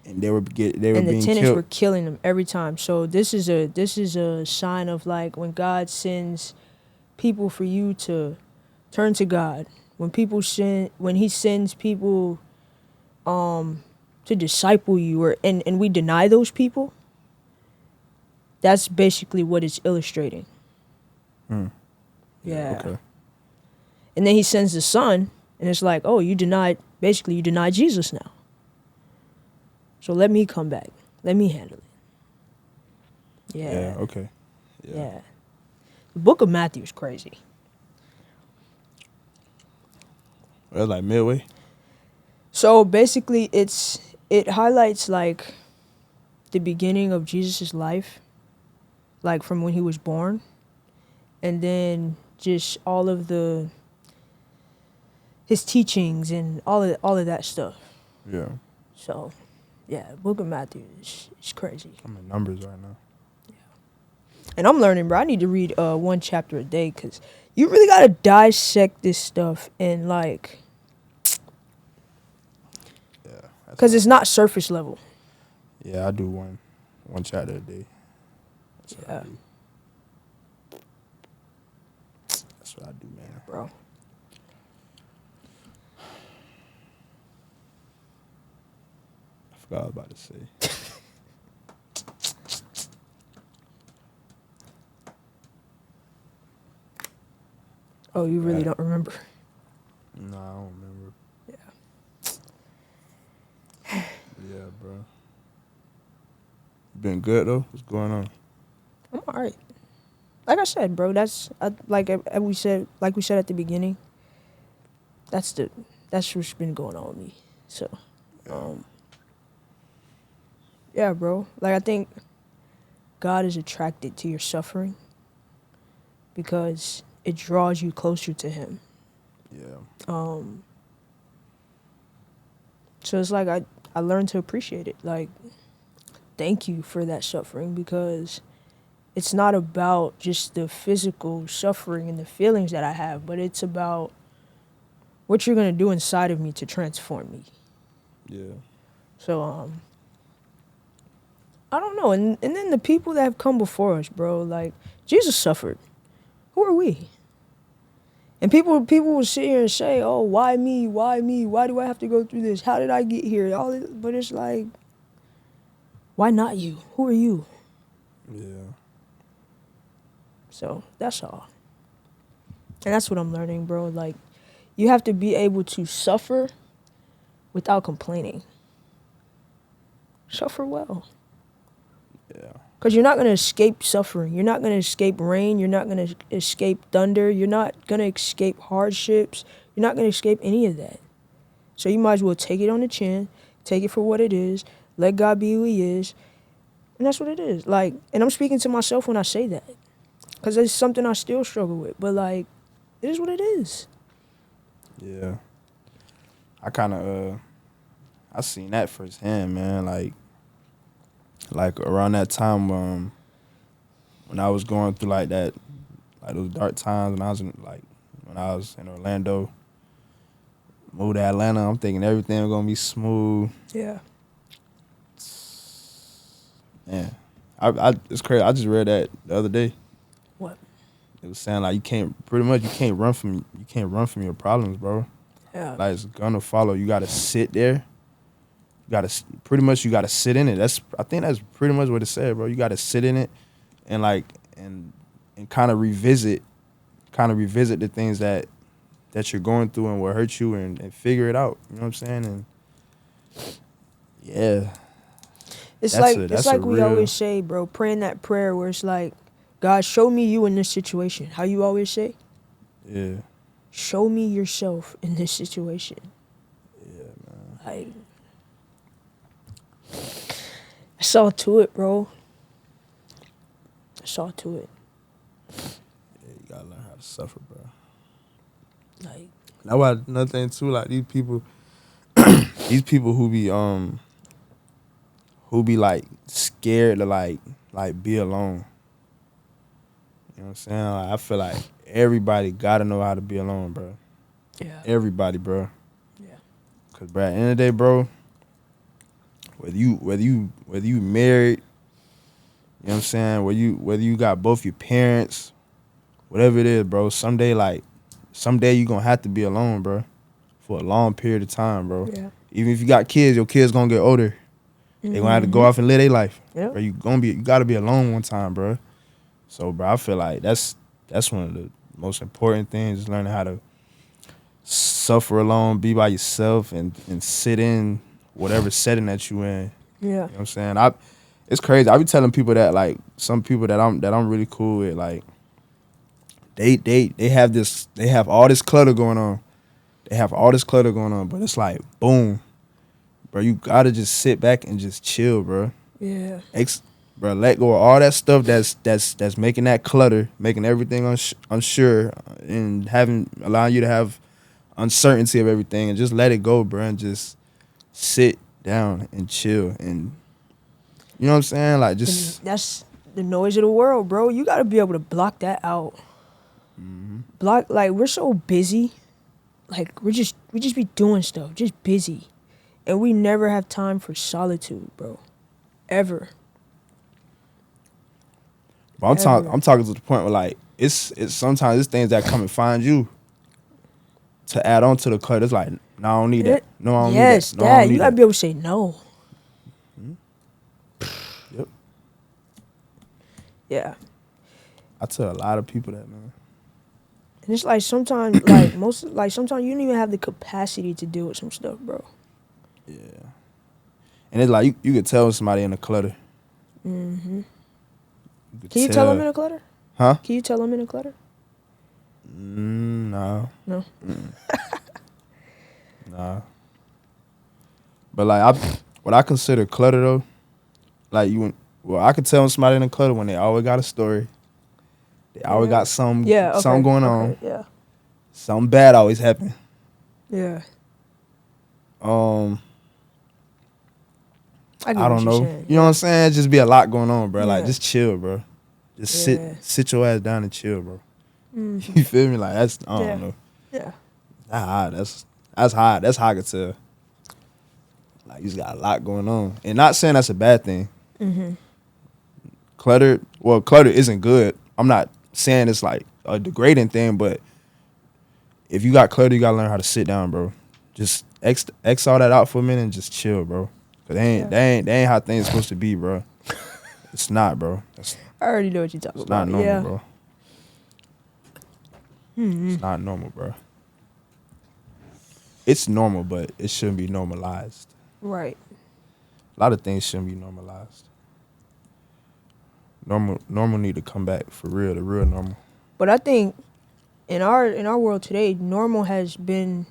And they were and being the tenants killed. were killing them every time. So this is a sign of like when God sends people for you to turn to God. When he sends people to disciple you, and we deny those people, that's basically what it's illustrating. Yeah. Okay. And then he sends the son, and it's like, oh, you denied Jesus now. So let me come back. Let me handle it. Yeah. Yeah. Okay. Yeah. The book of Matthew is crazy. That's like midway. So basically, it highlights like the beginning of Jesus' life, like from when he was born, and then just all of his teachings and all of that stuff. Yeah. So, yeah, the book of Matthew is crazy. I'm in Numbers right now. And I'm learning, bro. I need to read one chapter a day because you really got to dissect this stuff and like, because it's not surface level. Yeah, I do one chapter a day. That's what I do. That's what I do, man. Bro. I forgot what I was about to say. Oh, you really don't remember? No, I don't remember. Yeah, bro. Been good though. What's going on? I'm all right. Like I said, bro, like we said at the beginning. That's what's been going on with me. So, yeah, bro. Like I think God is attracted to your suffering because it draws you closer to Him. Yeah. So it's like I learned to appreciate it. Like, thank you for that suffering because it's not about just the physical suffering and the feelings that I have, but it's about what you're gonna do inside of me to transform me. Yeah. So I don't know. And then the people that have come before us, bro, like Jesus suffered. Who are we? And people will sit here and say, "Oh, why me? Why me? Why do I have to go through this? How did I get here?" All this, but it's like, why not you? Who are you? Yeah. So that's all. And that's what I'm learning, bro. Like, you have to be able to suffer without complaining. Suffer well. Yeah. Because you're not going to escape suffering. You're not going to escape rain. You're not going to escape thunder. You're not going to escape hardships. You're not going to escape any of that. So you might as well take it on the chin, take it for what it is, let God be who He is, and that's what it is. Like, and I'm speaking to myself when I say that, because it's something I still struggle with. But like, it is what it is. Yeah. I kind of I seen that firsthand, man. Like around that time when I was going through like that, like those dark times when I was in Orlando, moved to Atlanta, I'm thinking everything was gonna be smooth. Yeah. Man, I it's crazy. I just read that the other day. What? It was saying like you can't run from your problems, bro. Yeah. Like it's gonna follow. You gotta sit there. You gotta sit in it. I think that's pretty much what it said, bro. You gotta sit in it and kind of revisit the things that you're going through and what hurt you and figure it out. You know what I'm saying? And yeah. It's like we always say, bro, praying that prayer where it's like, God, show me you in this situation. How you always say? Yeah. Show me yourself in this situation. Yeah, man. Like, that's all to it, bro. That's all to it. Yeah, you gotta learn how to suffer, bro. Like, That's why another thing too, like these people who be like scared to like be alone. You know what I'm saying? Like, I feel like everybody gotta know how to be alone, bro. yeah. Everybody, bro. Yeah. Cause, bro, at the end of the day, bro, whether you married, you know what I'm saying, whether you got both your parents, whatever it is, bro, someday you gonna have to be alone, bro, for a long period of time, bro. Yeah. Even if you got kids, your kids gonna get older. They gonna have to go off and live their life. Yep. Bro, you gotta be alone one time, bro. So, bro, I feel like that's one of the most important things is learning how to suffer alone, be by yourself, and sit in whatever setting that you in. Yeah. You know what I'm saying? It's crazy. I be telling people that, like, some people that I'm really cool with, like, they have all this clutter going on. But it's like, boom, bro, you gotta just sit back and just chill, bro. Yeah. Bro, let go of all that stuff that's making that clutter, making everything unsure, and allowing you to have uncertainty of everything, and just let it go, bro, and just sit down and chill, and you know what I'm saying, like just That's the noise of the world, bro. You got to be able to block that out. Block, like, we're so busy, like we just be doing stuff, just busy, and we never have time for solitude, bro, ever. But I'm talking to the point where, like, it's sometimes it's things that come and find you to add on to the clutter. It's like, no, I don't need that. No, I don't need that. Yes, No, I Dad, don't need you gotta that. be able to say no. Yep. Yeah. I tell a lot of people that, man. And it's like sometimes, sometimes you don't even have the capacity to deal with some stuff, bro. Yeah. And it's like you could tell somebody in the clutter. Mm-hmm. could Can you tell them in a clutter? Huh? Can you tell them in a clutter? No. No. Nah. But like what I consider clutter though, like I could tell somebody in a clutter when they always got a story. They always got something going on. Yeah. Something bad always happen. Yeah. I get don't what you're know. saying. You know what I'm saying? Just be a lot going on, bro. Like Yeah. just chill, bro. Just Yeah. sit your ass down and chill, bro. Mm-hmm. You feel me? Like that's I Yeah. don't know. Yeah. That's how I could tell. Like you just got a lot going on, and not saying that's a bad thing. Mm-hmm. Clutter isn't good. I'm not saying it's like a degrading thing, but if you got clutter, you gotta learn how to sit down, bro. Just X all that out for a minute and just chill, bro. Cause they ain't how things supposed to be, bro. It's not, bro. I already know what you're talking It's about. not normal, Yeah. bro. Mm-hmm. It's not normal, bro. It's normal, but it shouldn't be normalized. Right. A lot of things shouldn't be normalized. Normal need to come back for real, the real normal. But I think in our world today, normal has been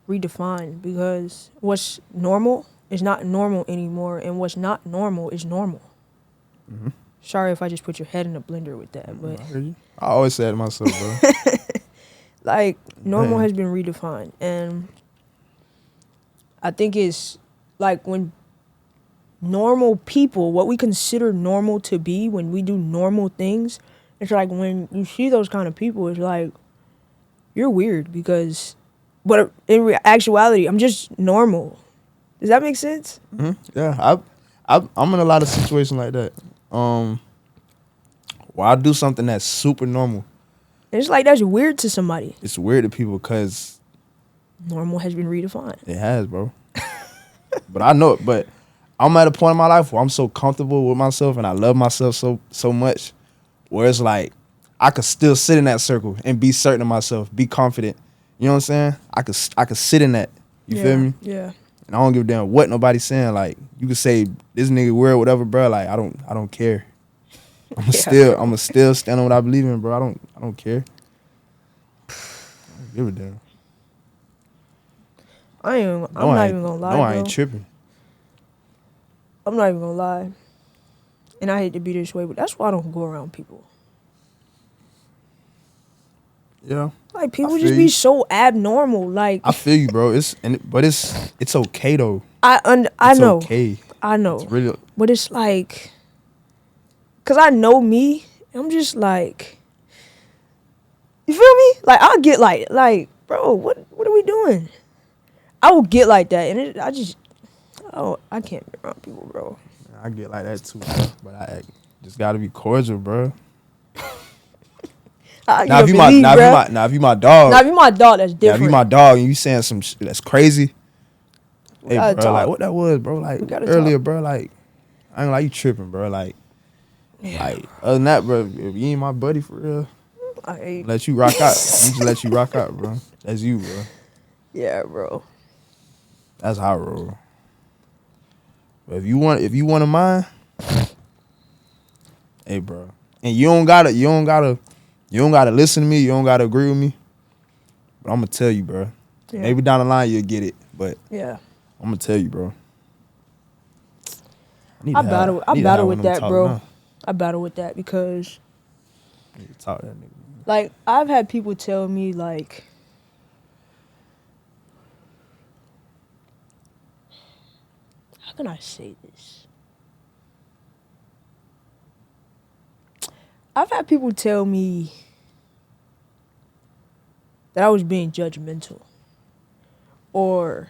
redefined because what's normal is not normal anymore, and what's not normal is normal. Mm-hmm. Sorry if I just put your head in a blender with that, but I heard you. I always say it to myself, bro. like normal Man. has been redefined, and I think it's like when normal people, what we consider normal to be when we do normal things, it's like when you see those kind of people, it's like you're weird because, but in actuality, I'm just normal. Does that make sense? Mm-hmm. Yeah, I'm in a lot of situations like that. Where I do something that's super normal. And it's like that's weird to somebody. It's weird to people because Normal has been redefined. it has, bro. But I know it. But I'm at a point in my life where I'm so comfortable with myself and I love myself so much, where it's like I could still sit in that circle and be certain of myself, be confident. You know what I'm saying? I could sit in that. You feel me? Yeah. And I don't give a damn what nobody's saying. Like you could say this nigga weird, whatever, bro. Like I don't care. I'ma still stand on what I believe in, bro. I don't care. I don't give a damn. I'm not even gonna lie, No, I bro. ain't tripping. I'm not even gonna lie. And I hate to be this way, but that's why I don't go around people. Yeah. Like people I just feel be you. so abnormal. Like I feel you, bro. It's okay though. I It's know. okay. I know. It's really But it's like, cause I know me. I'm just like, you feel me? Like I'll get like, bro, what are we doing? I will get like that, and I can't be around people, bro. I get like that too, bro. But I just gotta be cordial, bro. Now if you my dog. Now if you my dog, that's different. Now if you my dog and you saying some shit that's crazy, We hey, gotta bro, talk. like what that was, bro. Like We gotta earlier, talk. bro. Like I ain't like you tripping, bro. Like, Yeah. like other than that, bro. If you ain't my buddy for real, I let you rock out. Just let you rock out, bro. That's you, bro. yeah, bro. That's how I roll. But if you want to mine, hey, bro. And you don't gotta listen to me. You don't gotta agree with me. But I'm gonna tell you, bro. Yeah. Maybe down the line you'll get it, but Yeah. I'm gonna tell you, bro. I battle with that, bro. I battle with that because, I need to talk to that nigga. like, I've had people tell me, like, how can I say this? I've had people tell me that I was being judgmental, or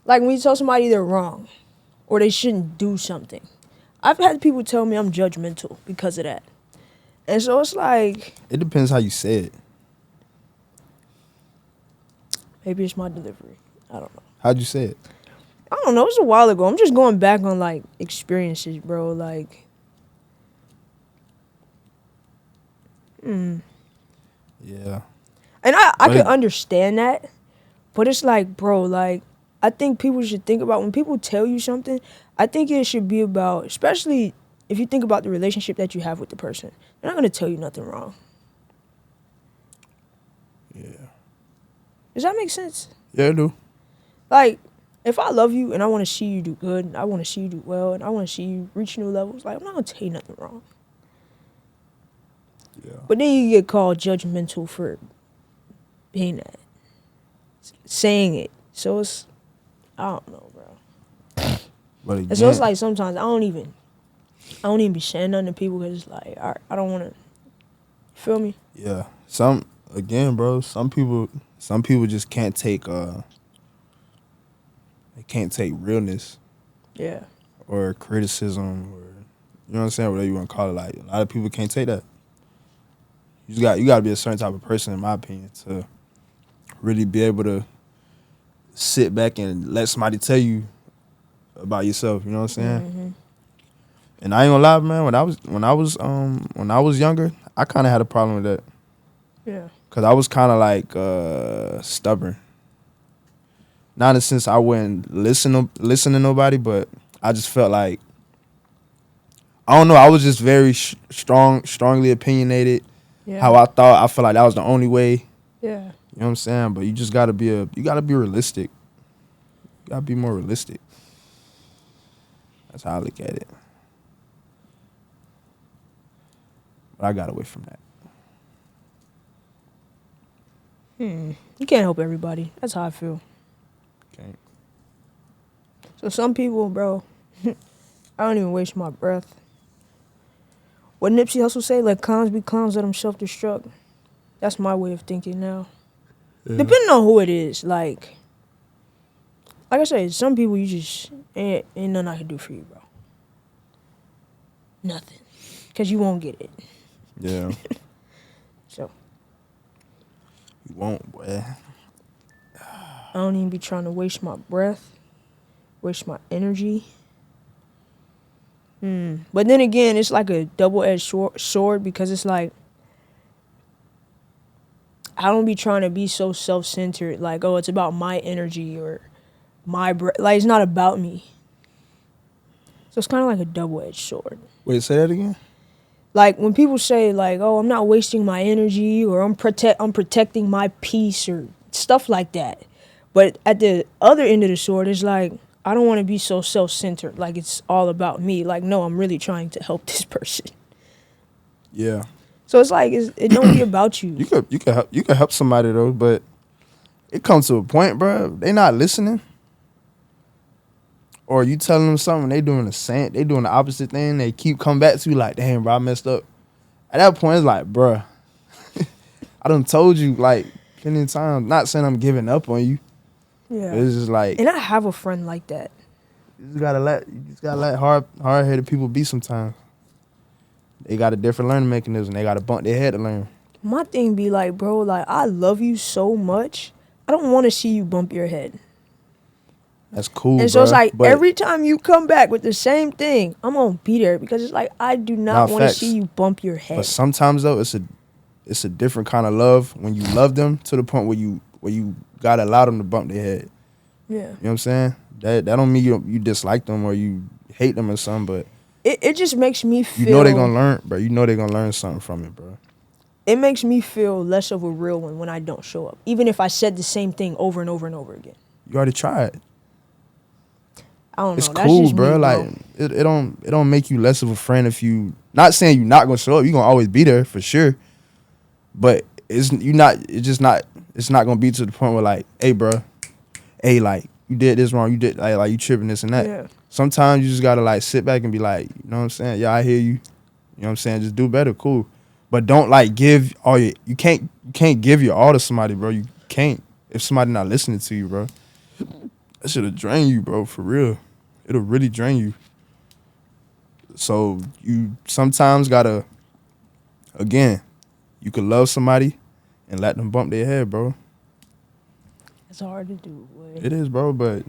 like when you tell somebody they're wrong or they shouldn't do something. I've had people tell me I'm judgmental because of that. And so it's like, It depends how you say it. maybe it's my delivery. I don't know. How'd you say it? I don't know. It was a while ago. I'm just going back on, like, experiences, bro. Like, Yeah. and I But could it- understand that, but it's like, bro, like, I think people should think about when people tell you something. I think it should be about, especially if you think about the relationship that you have with the person. They're not gonna tell you nothing wrong. Yeah. Does that make sense? Yeah, I do. Like, if I love you and I want to see you do good, and I want to see you do well, and I want to see you reach new levels, like, I'm not gonna tell you nothing wrong. Yeah. But then you get called judgmental for being that, saying it. So it's, I don't know, bro. But again, And so it's like sometimes I don't even be saying nothing to people because it's like I don't want to. Feel me? yeah. Bro, some people just can't take they can't take realness Yeah. or criticism or you know what I'm saying, whatever you want to call it. Like a lot of people can't take that. You got to be a certain type of person, in my opinion, to really be able to sit back and let somebody tell you about yourself. You know what I'm saying? Mm-hmm. And I ain't gonna lie, man. When I was younger, I kind of had a problem with that. Yeah. Cause I was kind of like stubborn. Not in the sense I wouldn't listen to nobody, but I just felt like I don't know. I was just very strongly opinionated. Yeah. How I thought. I felt like that was the only way. Yeah. You know what I'm saying? But you just gotta be realistic. You gotta be more realistic. That's how I look at it. But I got away from that. You can't help everybody. That's how I feel. Okay. So some people, bro, I don't even waste my breath. What Nipsey Hussle say, let clowns be clowns, let them self-destruct. That's my way of thinking now. Yeah. Depending on who it is, like I said, some people you just ain't nothing I can do for you, bro. Nothing, cause you won't get it. Yeah. So You won't, boy. I don't even be trying to waste my breath, waste my energy. But then again, it's like a double-edged sword because it's like I don't be trying to be so self-centered, like, oh, it's about my energy or my breath. Like, it's not about me. So it's kind of like a double-edged sword. Wait, say that again? Like, when people say, like, oh, I'm not wasting my energy or I'm protecting my peace or stuff like that. But at the other end of the sword, it's like, I don't want to be so self-centered. Like, it's all about me. Like, no, I'm really trying to help this person. Yeah. So it's like, it don't be about you. You could help somebody though, but it comes to a point, bro. They not listening, or you telling them something, they doing the opposite thing. They keep coming back to you like, damn, bro, I messed up. At that point, it's like, bro, I done told you like plenty of times. Not saying I'm giving up on you. Yeah. But it's just like And I have a friend like that. you just gotta let hard-headed people be sometimes. They got a different learning mechanism. They gotta bump their head to learn. My thing be like, bro, like, I love you so much. I don't want to see you bump your head. That's cool, And so it's like, but every time you come back with the same thing, I'm going to be there because it's like, I do not want to facts. see you bump your head. But sometimes though, it's a different kind of love when you love them to the point where you gotta allow them to bump their head. Yeah. You know what I'm saying? That don't mean you dislike them or you hate them or something, but It just makes me feel... you know they're gonna learn, bro. You know they're gonna learn something from it, bro. It makes me feel less of a real one when I don't show up. Even if I said the same thing over and over and over again. You already tried. I don't know. It's That's cool, just bro. me, Like it don't make you less of a friend if you not saying you're not gonna show up. You're gonna always be there for sure. But it's not gonna be to the point where like, hey, bro, hey, like you did this wrong. You did like you tripping this and that. Yeah. Sometimes you just gotta like sit back and be like, you know what I'm saying? Yeah, I hear you. You know what I'm saying? Just do better, cool. But don't like give all your you can't give your all to somebody, bro. You can't if somebody not listening to you, bro. That shit'll drain you, bro, for real. It'll really drain you. So you sometimes gotta, again, you could love somebody and let them bump their head, bro. It's hard to do, boy. It is, bro, but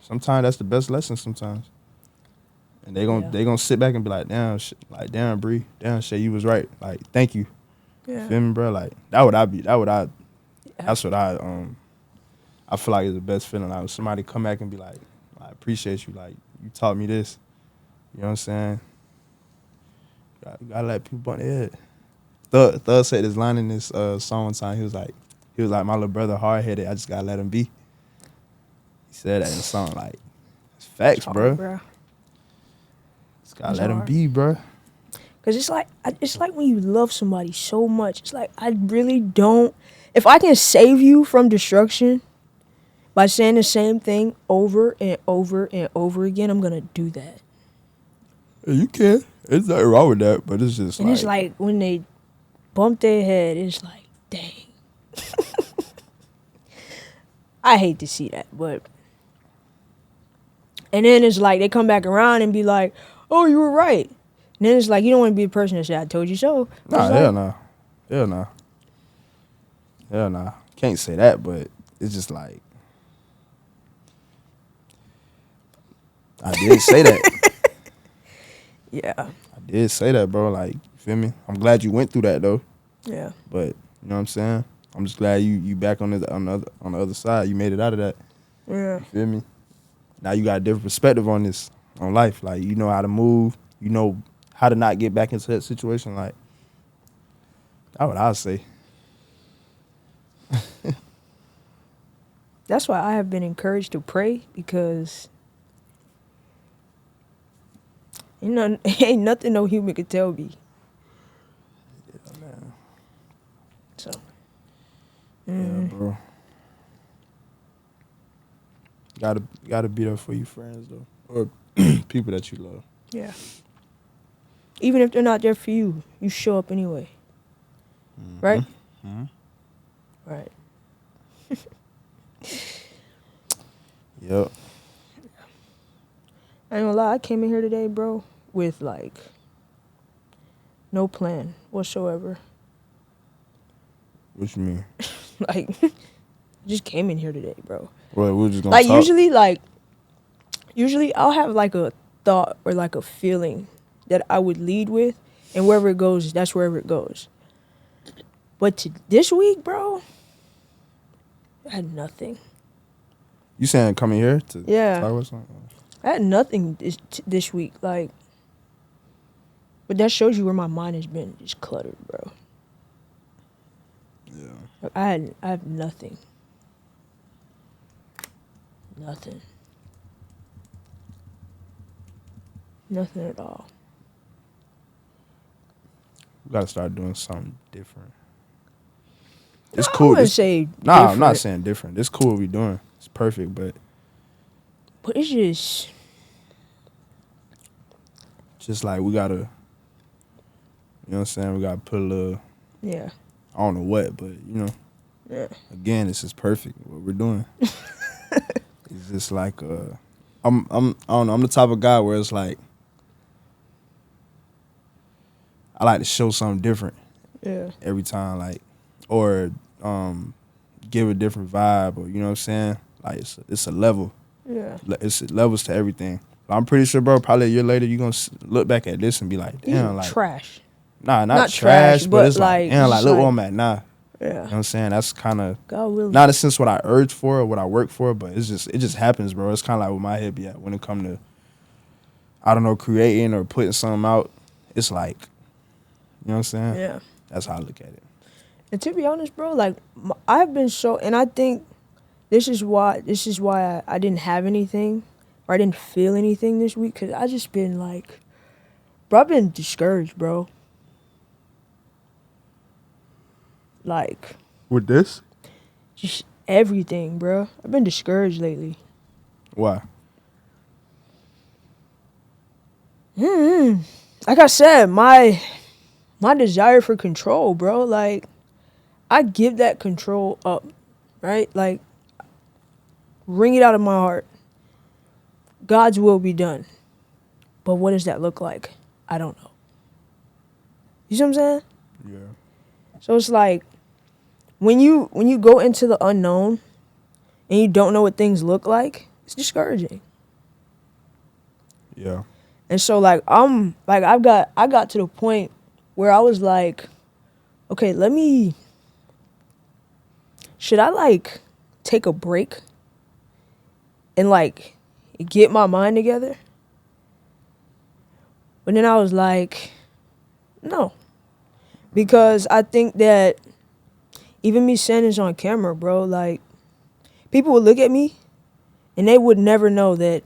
sometimes that's the best lesson sometimes. And they gonna sit back and be like, damn, Bree, damn, Shay, you was right. Like, thank you. Yeah. Feel me, bro? Like, that's what I I feel like it's the best feeling. Like when somebody come back and be like, I appreciate you. Like, you taught me this. You know what I'm saying? You gotta let people on their head. Thug said this line in this song one time. He was like, my little brother hard-headed. I just gotta let him be. He said that in the song. Like, it's facts, hard, bro. bro. Just gotta It's let him hard. be, bro. Cause it's like when you love somebody so much. It's like I really don't. If I can save you from destruction by saying the same thing over and over and over again, I'm gonna do that. You can. There's nothing wrong with that, but it's just And it's like when they bump their head, it's like, dang. I hate to see that, but. And then it's like they come back around and be like, oh, you were right. And then it's like, you don't want to be a person that say, I told you so. Nah, It's hell like, no. Hell no. Hell no. Can't say that, but it's just like, I did say that. Yeah, I did say that, bro. Like, you feel me? I'm glad you went through that, though. yeah. But, you know what I'm saying? I'm just glad you back on the other side. You made it out of that. Yeah. You feel me? Now you got a different perspective on this, on life. Like, you know how to move. You know how to not get back into that situation. Like, that's what I'd say. That's why I have been encouraged to pray because ain't nothing no human could tell me. Yeah, man. So, Yeah, bro. Gotta be there for your friends though, or people that you love. yeah. Even if they're not there for you, you show up anyway. Right? Mm-hmm. Right. Yep. I ain't gonna lie, I came in here today, bro, with like no plan whatsoever. What you mean? Like, just came in here today, bro. Well, we're just gonna Like talk. usually I'll have like a thought or like a feeling that I would lead with, and wherever it goes, that's wherever it goes. But this week, bro, I had nothing. You saying coming here to Yeah. talk about something? I had nothing this week, like. But that shows you where my mind has been, just cluttered, bro. Yeah. Like, I have nothing. Nothing. Nothing at all. We gotta start doing something different. It's I cool. wouldn't say Nah, I'm different, not saying different. It's cool what we doing. It's perfect, but but it's just like we gotta, you know what I'm saying? We gotta put a little, yeah. I don't know what, but you know, Yeah. again, this is perfect what we're doing. It's just like I don't know, I'm the type of guy where it's like I like to show something different Yeah. every time, like, or give a different vibe, or you know what I'm saying? Like it's a level. Yeah. It's levels to everything. But I'm pretty sure, bro, probably a year later you're gonna look back at this and be like, damn, Even like trash. nah, Not trash, trash, but it's like, like, damn, like just look where like- I'm at now. You know Yeah. what I'm saying? That's kind of God willing. not in the sense what I urge for or what I work for, but it just happens, bro. It's kind of like where my head be at when it come to, I don't know, creating or putting something out. It's like, you know what I'm saying? Yeah. That's how I look at it. And to be honest, bro, like I've been so, and I think this is why I didn't have anything, or I didn't feel anything this week, cause I just been like, bro, I've been discouraged, bro. Like With this? just everything, bro. I've been discouraged lately. Why? Like I said, my desire for control, bro. Like I give that control up, right? Like wring it out of my heart. God's will be done. But what does that look like? I don't know. You see what I'm saying? Yeah. So it's like when you go into the unknown and you don't know what things look like, it's discouraging. Yeah. And so like I got to the point where I was like, okay, should I like take a break and like get my mind together. But then I was like, no. Because I think that even me saying this on camera, bro, like people would look at me and they would never know that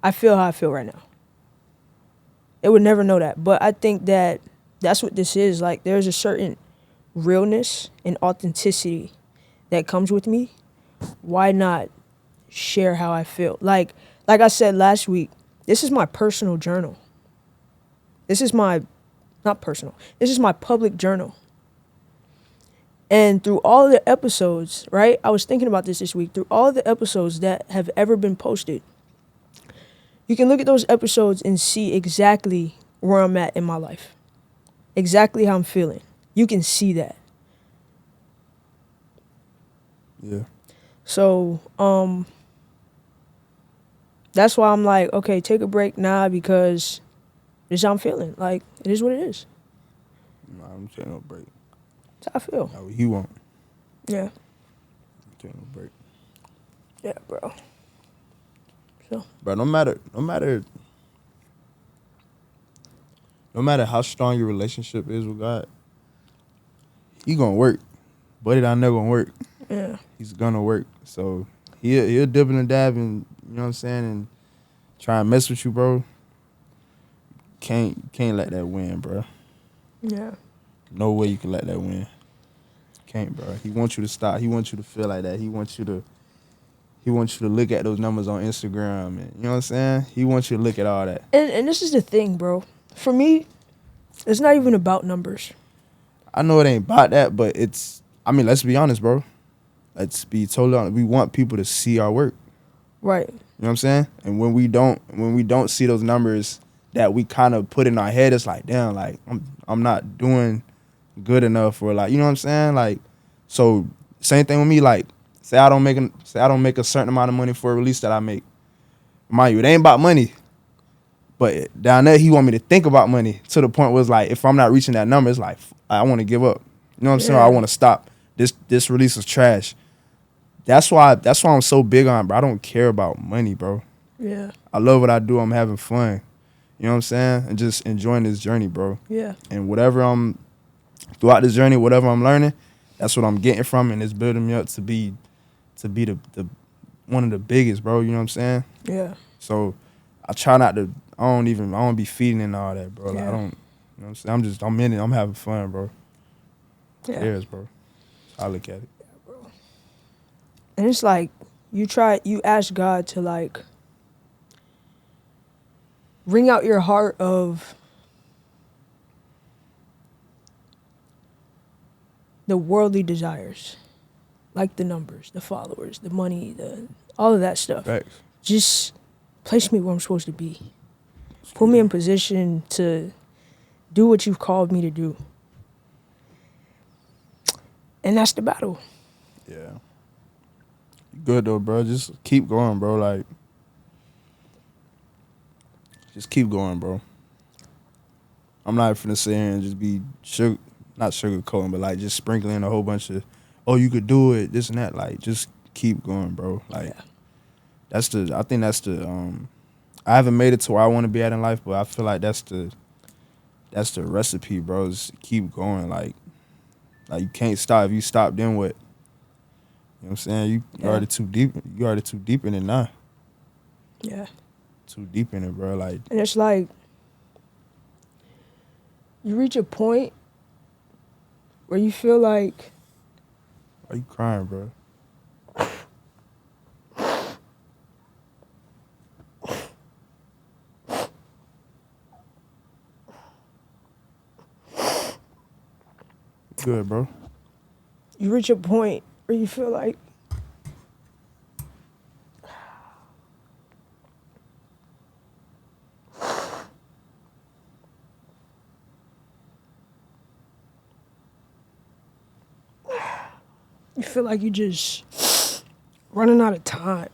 I feel how I feel right now. They would never know that. But I think that that's what this is. Like there's a certain realness and authenticity that comes with me. Why not share how I feel? Like I said last week, this is my personal journal. This is my, not personal, this is my public journal. And through all the episodes, right? I was thinking about this week. Through all the episodes that have ever been posted, you can look at those episodes and see exactly where I'm at in my life. Exactly how I'm feeling. You can see that. Yeah. So, that's why I'm like, okay, take a break now because this is how I'm feeling. Like, it is what it is. Nah, I'm taking no break. That's how I feel. That's what he want. Yeah. I'm taking no break. Yeah, bro. So, Bro, no matter how strong your relationship is with God, he gonna work. But it I never gonna work. yeah. He's gonna work. So he'll dip and dab and you know what I'm saying, and try and mess with you, bro. Can't let that win, bro. Yeah. No way you can let that win. Can't, bro. He wants you to stop. He wants you to feel like that. He wants you to look at those numbers on Instagram and you know what I'm saying? He wants you to look at all that. And this is the thing, bro. For me, it's not even about numbers. I know it ain't about that, but let's be honest, bro. Let's be totally honest. We want people to see our work. Right. You know what I'm saying? And when we don't see those numbers that we kind of put in our head, it's like, damn, like I'm not doing good enough, or like, you know what I'm saying? Like, so same thing with me. Like, say I don't make a certain amount of money for a release that I make. Mind you, it ain't about money. But down there, he want me to think about money to the point where it's like, if I'm not reaching that number, it's like I want to give up. You know what I'm saying? Or I want to stop. This release is trash. That's why I'm so big on, bro. I don't care about money, bro. Yeah. I love what I do. I'm having fun. You know what I'm saying? And just enjoying this journey, bro. Yeah. And throughout this journey, whatever I'm learning, that's what I'm getting from, and it's building me up to be the one of the biggest, bro. You know what I'm saying? Yeah. So I try not to. I don't be feeding in all that, bro. Like, Yeah. I don't. You know what I'm saying? I'm in it. I'm having fun, bro. Who Yeah. cares, bro? I look at it. And it's like you ask God to like wring out your heart of the worldly desires, like the numbers, the followers, the money, all of that stuff. Facts. Just place me where I'm supposed to be. Put me in position to do what you've called me to do. And that's the battle. Yeah. You good though, bro. Just keep going, bro. Like, just keep going, bro. I'm not finna sit here and just be not sugarcoating, but like just sprinkling a whole bunch of, oh, you could do it, this and that. Like, just keep going, bro. Like, I think that's the I haven't made it to where I want to be at in life, but I feel like that's the recipe, bro. Is keep going. Like you can't stop. If you stop, then what? You know what I'm saying? You're already too deep. You already too deep in it now. Yeah. Too deep in it, bro. Like, And it's like you reach a point where you feel like why you crying, bro? Good, bro. you reach a point where you feel like you just running out of time.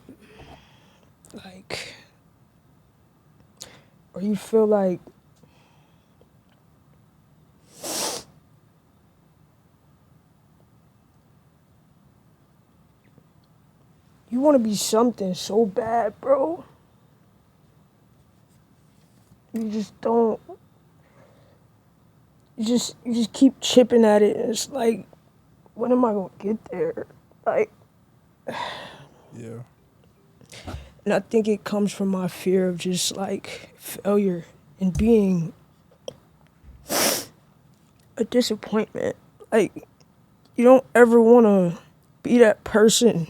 Like, or you feel like you want to be something so bad, bro. You just don't. You just keep chipping at it. And it's like, when am I gonna get there? Like, Yeah. and I think it comes from my fear of just like failure and being a disappointment. Like, you don't ever want to be that person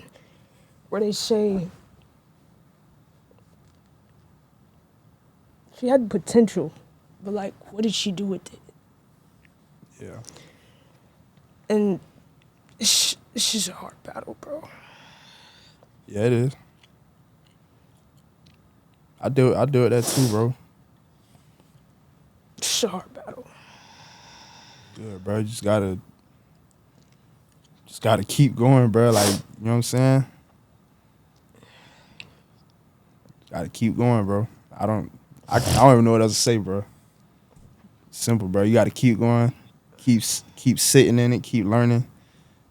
where they say she had potential, but like, what did she do with it? Yeah. And it's just a hard battle, bro. Yeah, it is. I do it that too, bro. It's a hard battle. Yeah, bro. You just gotta keep going, bro. Like, you know what I'm saying? Gotta keep going, bro. I don't even know what else to say, bro. Simple, bro. You gotta keep going. Keep sitting in it, keep learning,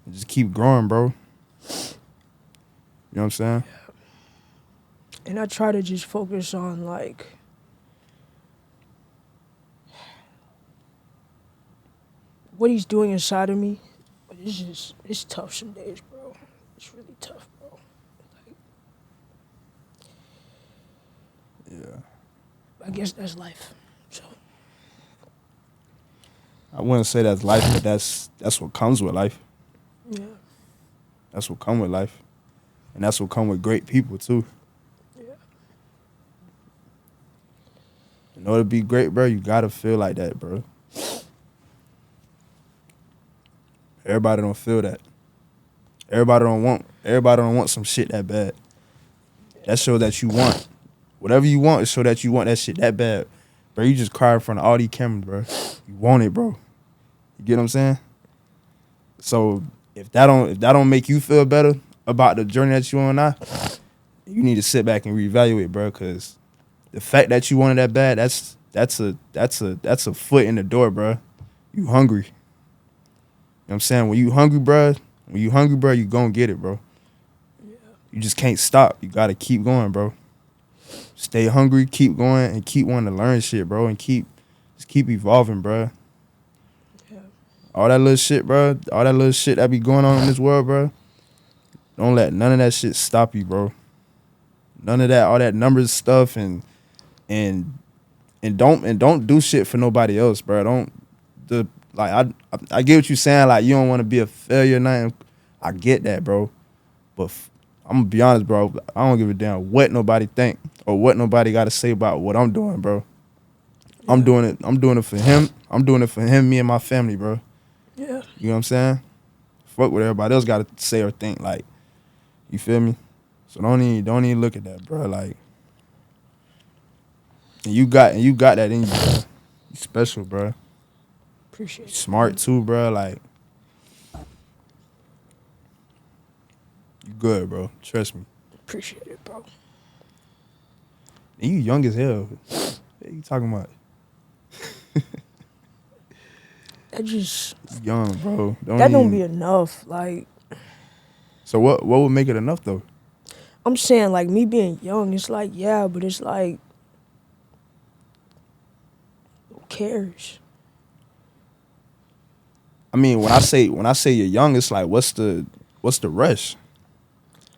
and just keep growing, bro. You know what I'm saying? And I try to just focus on like what he's doing inside of me. But it's tough some days, bro. It's really tough, bro. Like, Yeah. I guess that's life. So I wouldn't say that's life, but that's what comes with life. yeah, That's what comes with life. And that's what comes with great people too. yeah, In order to be great, bro, you gotta feel like that, bro. Everybody don't feel that. Everybody don't want some shit that bad. That shows that you want. Whatever you want, it show that you want that shit that bad. Bro, you just cry in front of all these cameras, bro. You want it, bro. You get what I'm saying? So if that don't make you feel better about the journey that you on now, you need to sit back and reevaluate, bro, because the fact that you wanted that bad, that's a foot in the door, bro. You hungry. You know what I'm saying? When you hungry, bro, you gonna get it, bro. You just can't stop. You gotta keep going, bro. Stay hungry, keep going, and keep wanting to learn shit, bro, and keep evolving, bro. yeah. All that little shit, bro. All that little shit that be going on in this world, bro. Don't let none of that shit stop you, bro. None of that, all that numbers stuff, and don't do shit for nobody else, bro. I get what you saying. Like, you don't want to be a failure, or nothing. I get that, bro. But I'm gonna be honest, bro. I don't give a damn what nobody think or what nobody got to say about what I'm doing, bro. Yeah. I'm doing it for him. I'm doing it for him, me, and my family, bro. Yeah. You know what I'm saying? Fuck what everybody else got to say or think. Like, you feel me? So don't even look at that, bro. Like, and you got that in you, bro. You special, bro. Appreciate it. Smart too, bro. Like, you good, bro. Trust me. Appreciate it, bro. And you young as hell. What you talking about? That just You young, bro. don't be enough. Like, So what would make it enough though? I'm saying, like, me being young, it's like, yeah, but it's like, who cares? I mean, when I say you're young, it's like, what's the rush?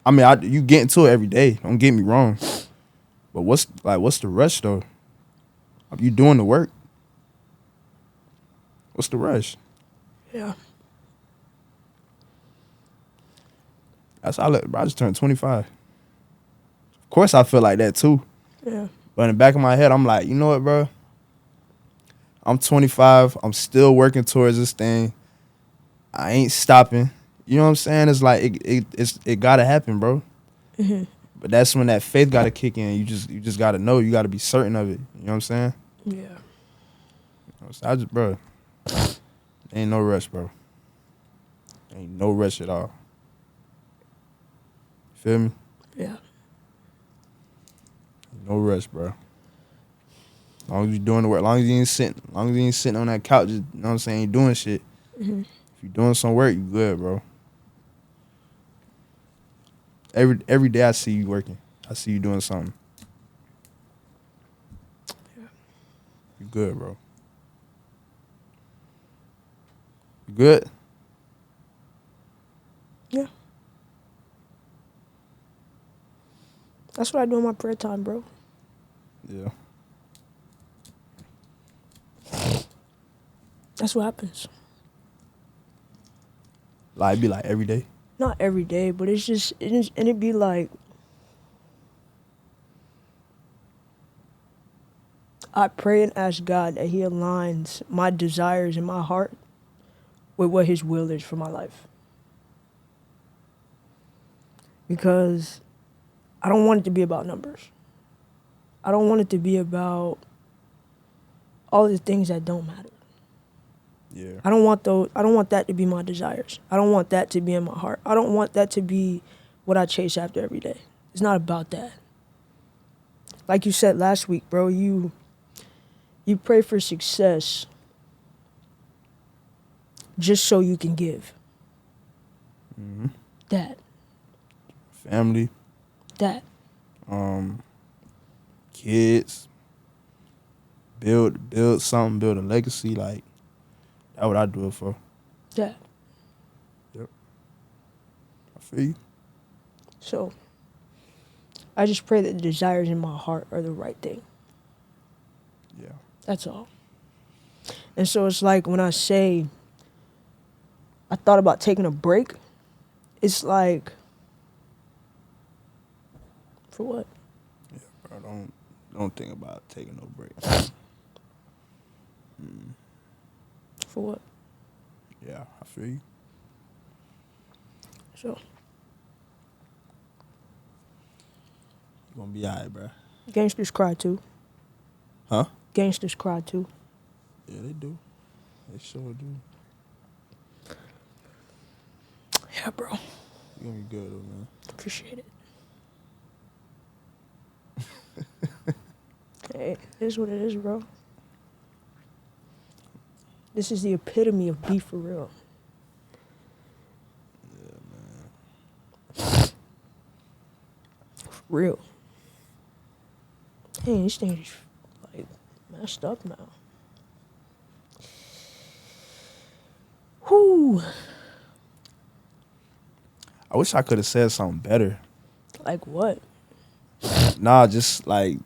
I mean, you get into it every day. Don't get me wrong, but what's the rush though? Are you doing the work? What's the rush? Yeah. I just turned 25. Of course, I feel like that too. Yeah. But in the back of my head, I'm like, you know what, bro? I'm 25. I'm still working towards this thing. I ain't stopping. You know what I'm saying? It's like it gotta happen, bro. Mm-hmm. But that's when that faith gotta kick in. You just gotta know. You gotta be certain of it. You know what I'm saying? Yeah. You know what I'm saying? Bro, ain't no rush, bro. Ain't no rush at all. Feel me? Yeah. No rush, bro. As long as you doing the work, as long as you ain't sitting on that couch, just, you know what I'm saying, you doing shit. Mm-hmm. If you doing some work, you good, bro. every day I see you working. I see you doing something. You good, bro. You good? Yeah. That's what I do in my prayer time, bro. Yeah. That's what happens. Like it'd be like every day. Not every day, but it's just, and it'd be like, I pray and ask God that He aligns my desires in my heart with what His will is for my life. Because I don't want it to be about numbers. I don't want it to be about all the things that don't matter. Yeah. I don't want that to be my desires. I don't want that to be in my heart. I don't want that to be what I chase after every day. It's not about that. Like you said last week, bro, you pray for success just so you can give. Mm-hmm. That. Family. That. Kids. Build something, build a legacy. Like, that's what I do it for. That. Yep. I feel you. So, I just pray that the desires in my heart are the right thing. Yeah. That's all. And so it's like when I say I thought about taking a break, it's like, for what? Yeah, bro. Don't think about taking no break. For what? Yeah, I feel you. So, You gonna be alright, bro. gangsters cry too. Huh? Gangsters cry too. Yeah, they do. They sure do. Yeah, bro. You gonna be good though, man. Appreciate it. Hey, it is what it is, bro. This is the epitome of be for real. For real. Dang, this thing is like messed up now. Whew. I wish I could have said something better. Like what? Nah, just like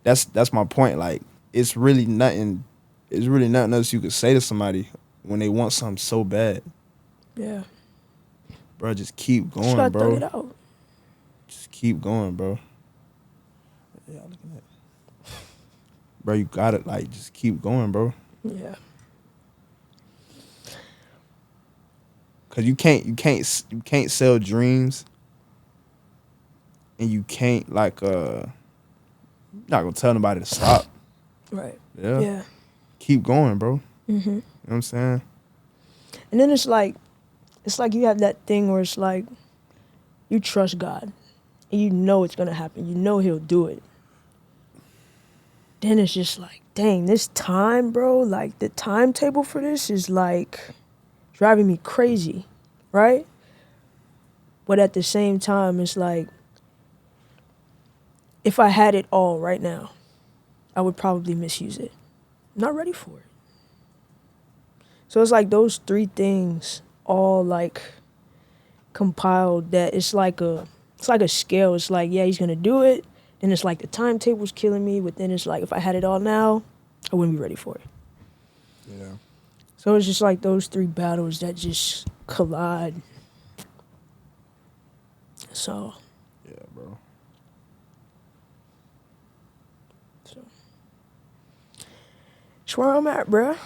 that's my point. Like it's really nothing else you could say to somebody when they want something so bad. Yeah. Bro, just keep Just going, gotta bro. thug it out. Just keep going, bro. Yeah, looking at bro, you got it. Like, just keep going, bro. Yeah. Cause you can't sell dreams, and you can't like you're not gonna tell nobody to stop. Right. Yeah. Yeah. Keep going, bro. Mm-hmm. You know what I'm saying? And then it's like you have that thing where it's like you trust God and you know it's gonna happen. You know He'll do it. Then it's just like, dang, this time, bro, like the timetable for this is like driving me crazy, right? But at the same time, it's like if I had it all right now, I would probably misuse it. I'm not ready for it. So it's like those three things all like compiled that it's like a scale. It's like, yeah, He's gonna do it. Then it's like the timetable's killing me, but then it's like if I had it all now, I wouldn't be ready for it. Yeah. So it's just like those three battles that just collide. So Yeah, bro. it's where I'm at, bruh.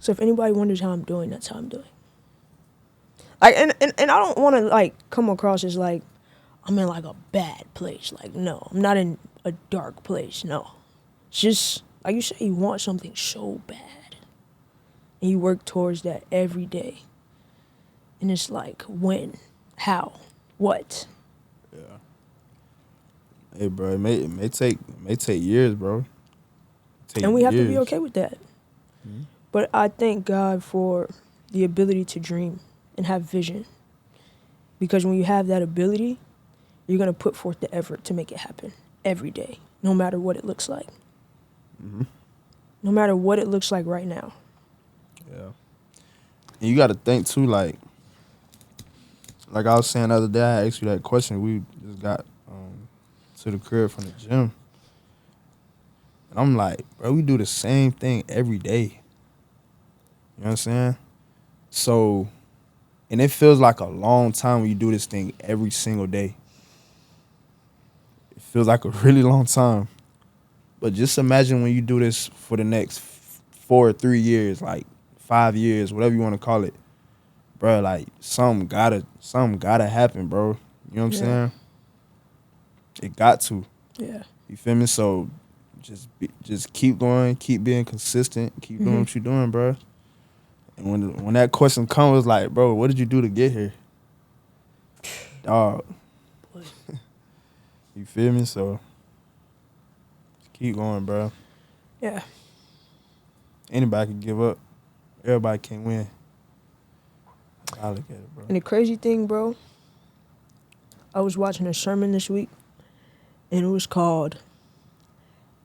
So if anybody wonders how I'm doing, that's how I'm doing. And I don't want to like come across as like I'm in like a bad place. Like, no, I'm not in a dark place. No, it's just like you say, you want something so bad, and you work towards that every day. And it's like when, how, what. Yeah. Hey, bro, it may take years, bro. And we have to be okay with that. Mm-hmm. But I thank God for the ability to dream and have vision. Because when you have that ability, you're going to put forth the effort to make it happen every day, no matter what it looks like. Mm-hmm. No matter what it looks like right now. Yeah. And you got to think, too, like I was saying the other day, I asked you that question. We just got to the crib from the gym. And I'm like, bro, we do the same thing every day. You know what I'm saying? So, and it feels like a long time when you do this thing every single day. It feels like a really long time. But just imagine when you do this for the next 4 or 3 years, like 5 years, whatever you want to call it. Bro, like something gotta happen, bro. You know what I'm saying? It got to. Yeah. You feel me? So just keep going, keep being consistent, keep doing what you're doing, bro. And when that question comes, it's like, bro, what did you do to get here? Dog. You feel me? So just keep going, bro. Yeah. Anybody can give up. Everybody can win. I look at it, bro. And the crazy thing, bro, I was watching a sermon this week, and it was called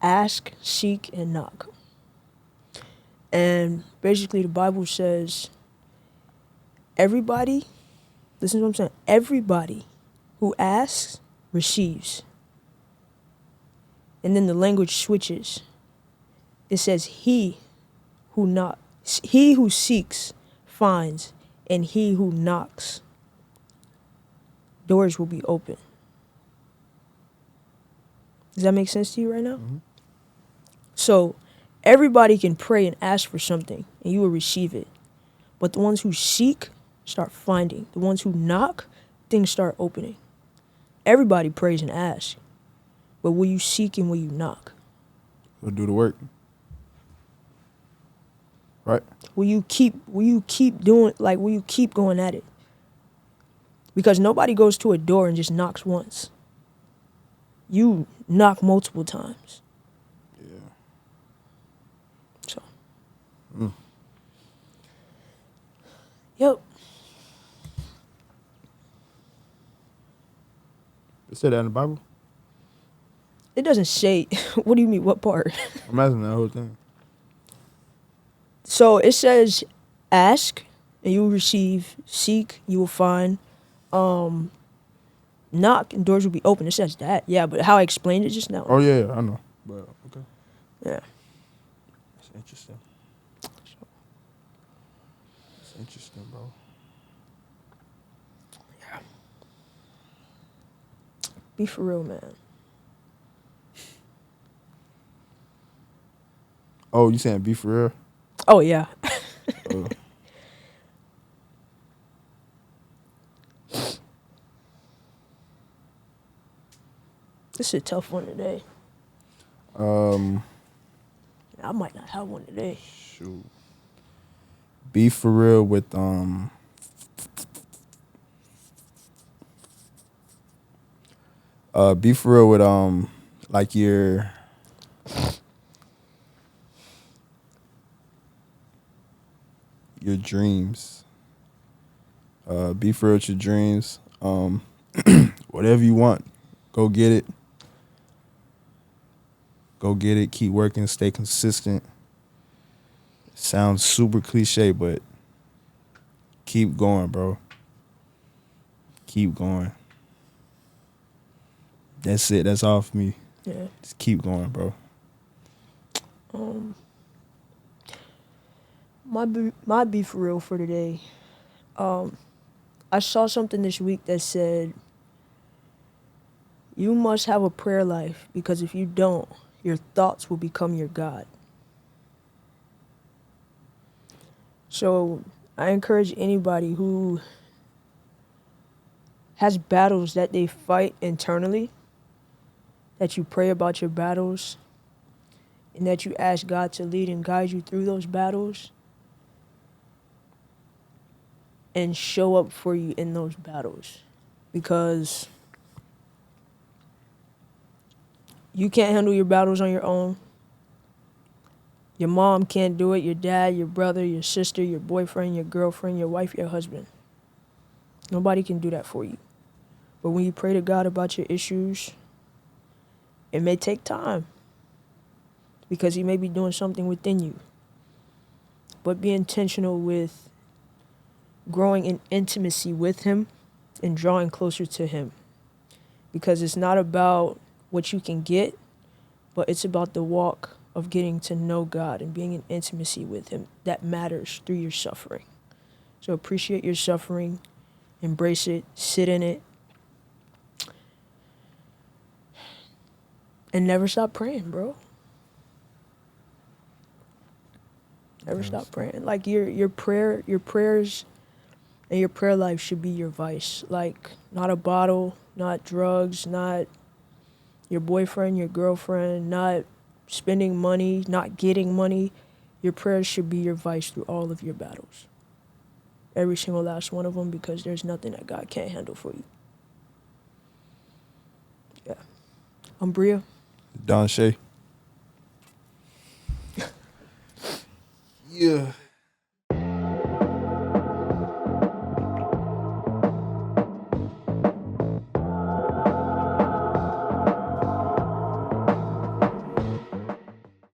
Ask, Seek, and Knock. And basically the Bible says everybody, listen to what I'm saying, everybody who asks receives. And then the language switches. It says he who seeks finds, and he who knocks, doors will be open. Does that make sense to you right now? Mm-hmm. So everybody can pray and ask for something, and you will receive it. But the ones who seek start finding. The ones who knock, things start opening. Everybody prays and asks. But will you seek and will you knock? We'll do the work. Right? Will you keep doing, like, will you keep going at it? Because nobody goes to a door and just knocks once. You knock multiple times. Yeah. So. Yep. It said that in the Bible? It doesn't say, what do you mean, what part? I'm asking that whole thing. So it says, ask and you will receive, seek, you will find, knock and doors will be open. It says that, yeah, but how I explained it just now. Oh, yeah, I know. But, okay. Yeah. That's interesting. That's interesting, bro. Yeah. Be for real, man. Oh, you saying be for real? Oh, yeah. This is a tough one today. I might not have one today. Shoot. Be for real with be for real with like your dreams. Be for real with your dreams. Whatever you want, go get it. Go get it. Keep working. Stay consistent. Sounds super cliche, but keep going, bro. Keep going. That's it. That's all for me. Yeah. Just keep going, bro. My be for real for today. I saw something this week that said you must have a prayer life, because if you don't, your thoughts will become your God. So I encourage anybody who has battles that they fight internally, that you pray about your battles and that you ask God to lead and guide you through those battles and show up for you in those battles. Because you can't handle your battles on your own. Your mom can't do it, your dad, your brother, your sister, your boyfriend, your girlfriend, your wife, your husband. Nobody can do that for you. But when you pray to God about your issues, it may take time because he may be doing something within you. But be intentional with growing in intimacy with him and drawing closer to him. Because it's not about what you can get, but it's about the walk of getting to know God and being in intimacy with him that matters through your suffering. So appreciate your suffering, embrace it, sit in it, and never stop praying, bro. Never stop praying. Like your prayers and your prayer life should be your vice. Like not a bottle, not drugs, not your boyfriend, your girlfriend, not spending money, not getting money. Your prayers should be your vice through all of your battles. Every single last one of them, because there's nothing that God can't handle for you. Yeah. I'm Briah. Donshay. Yeah.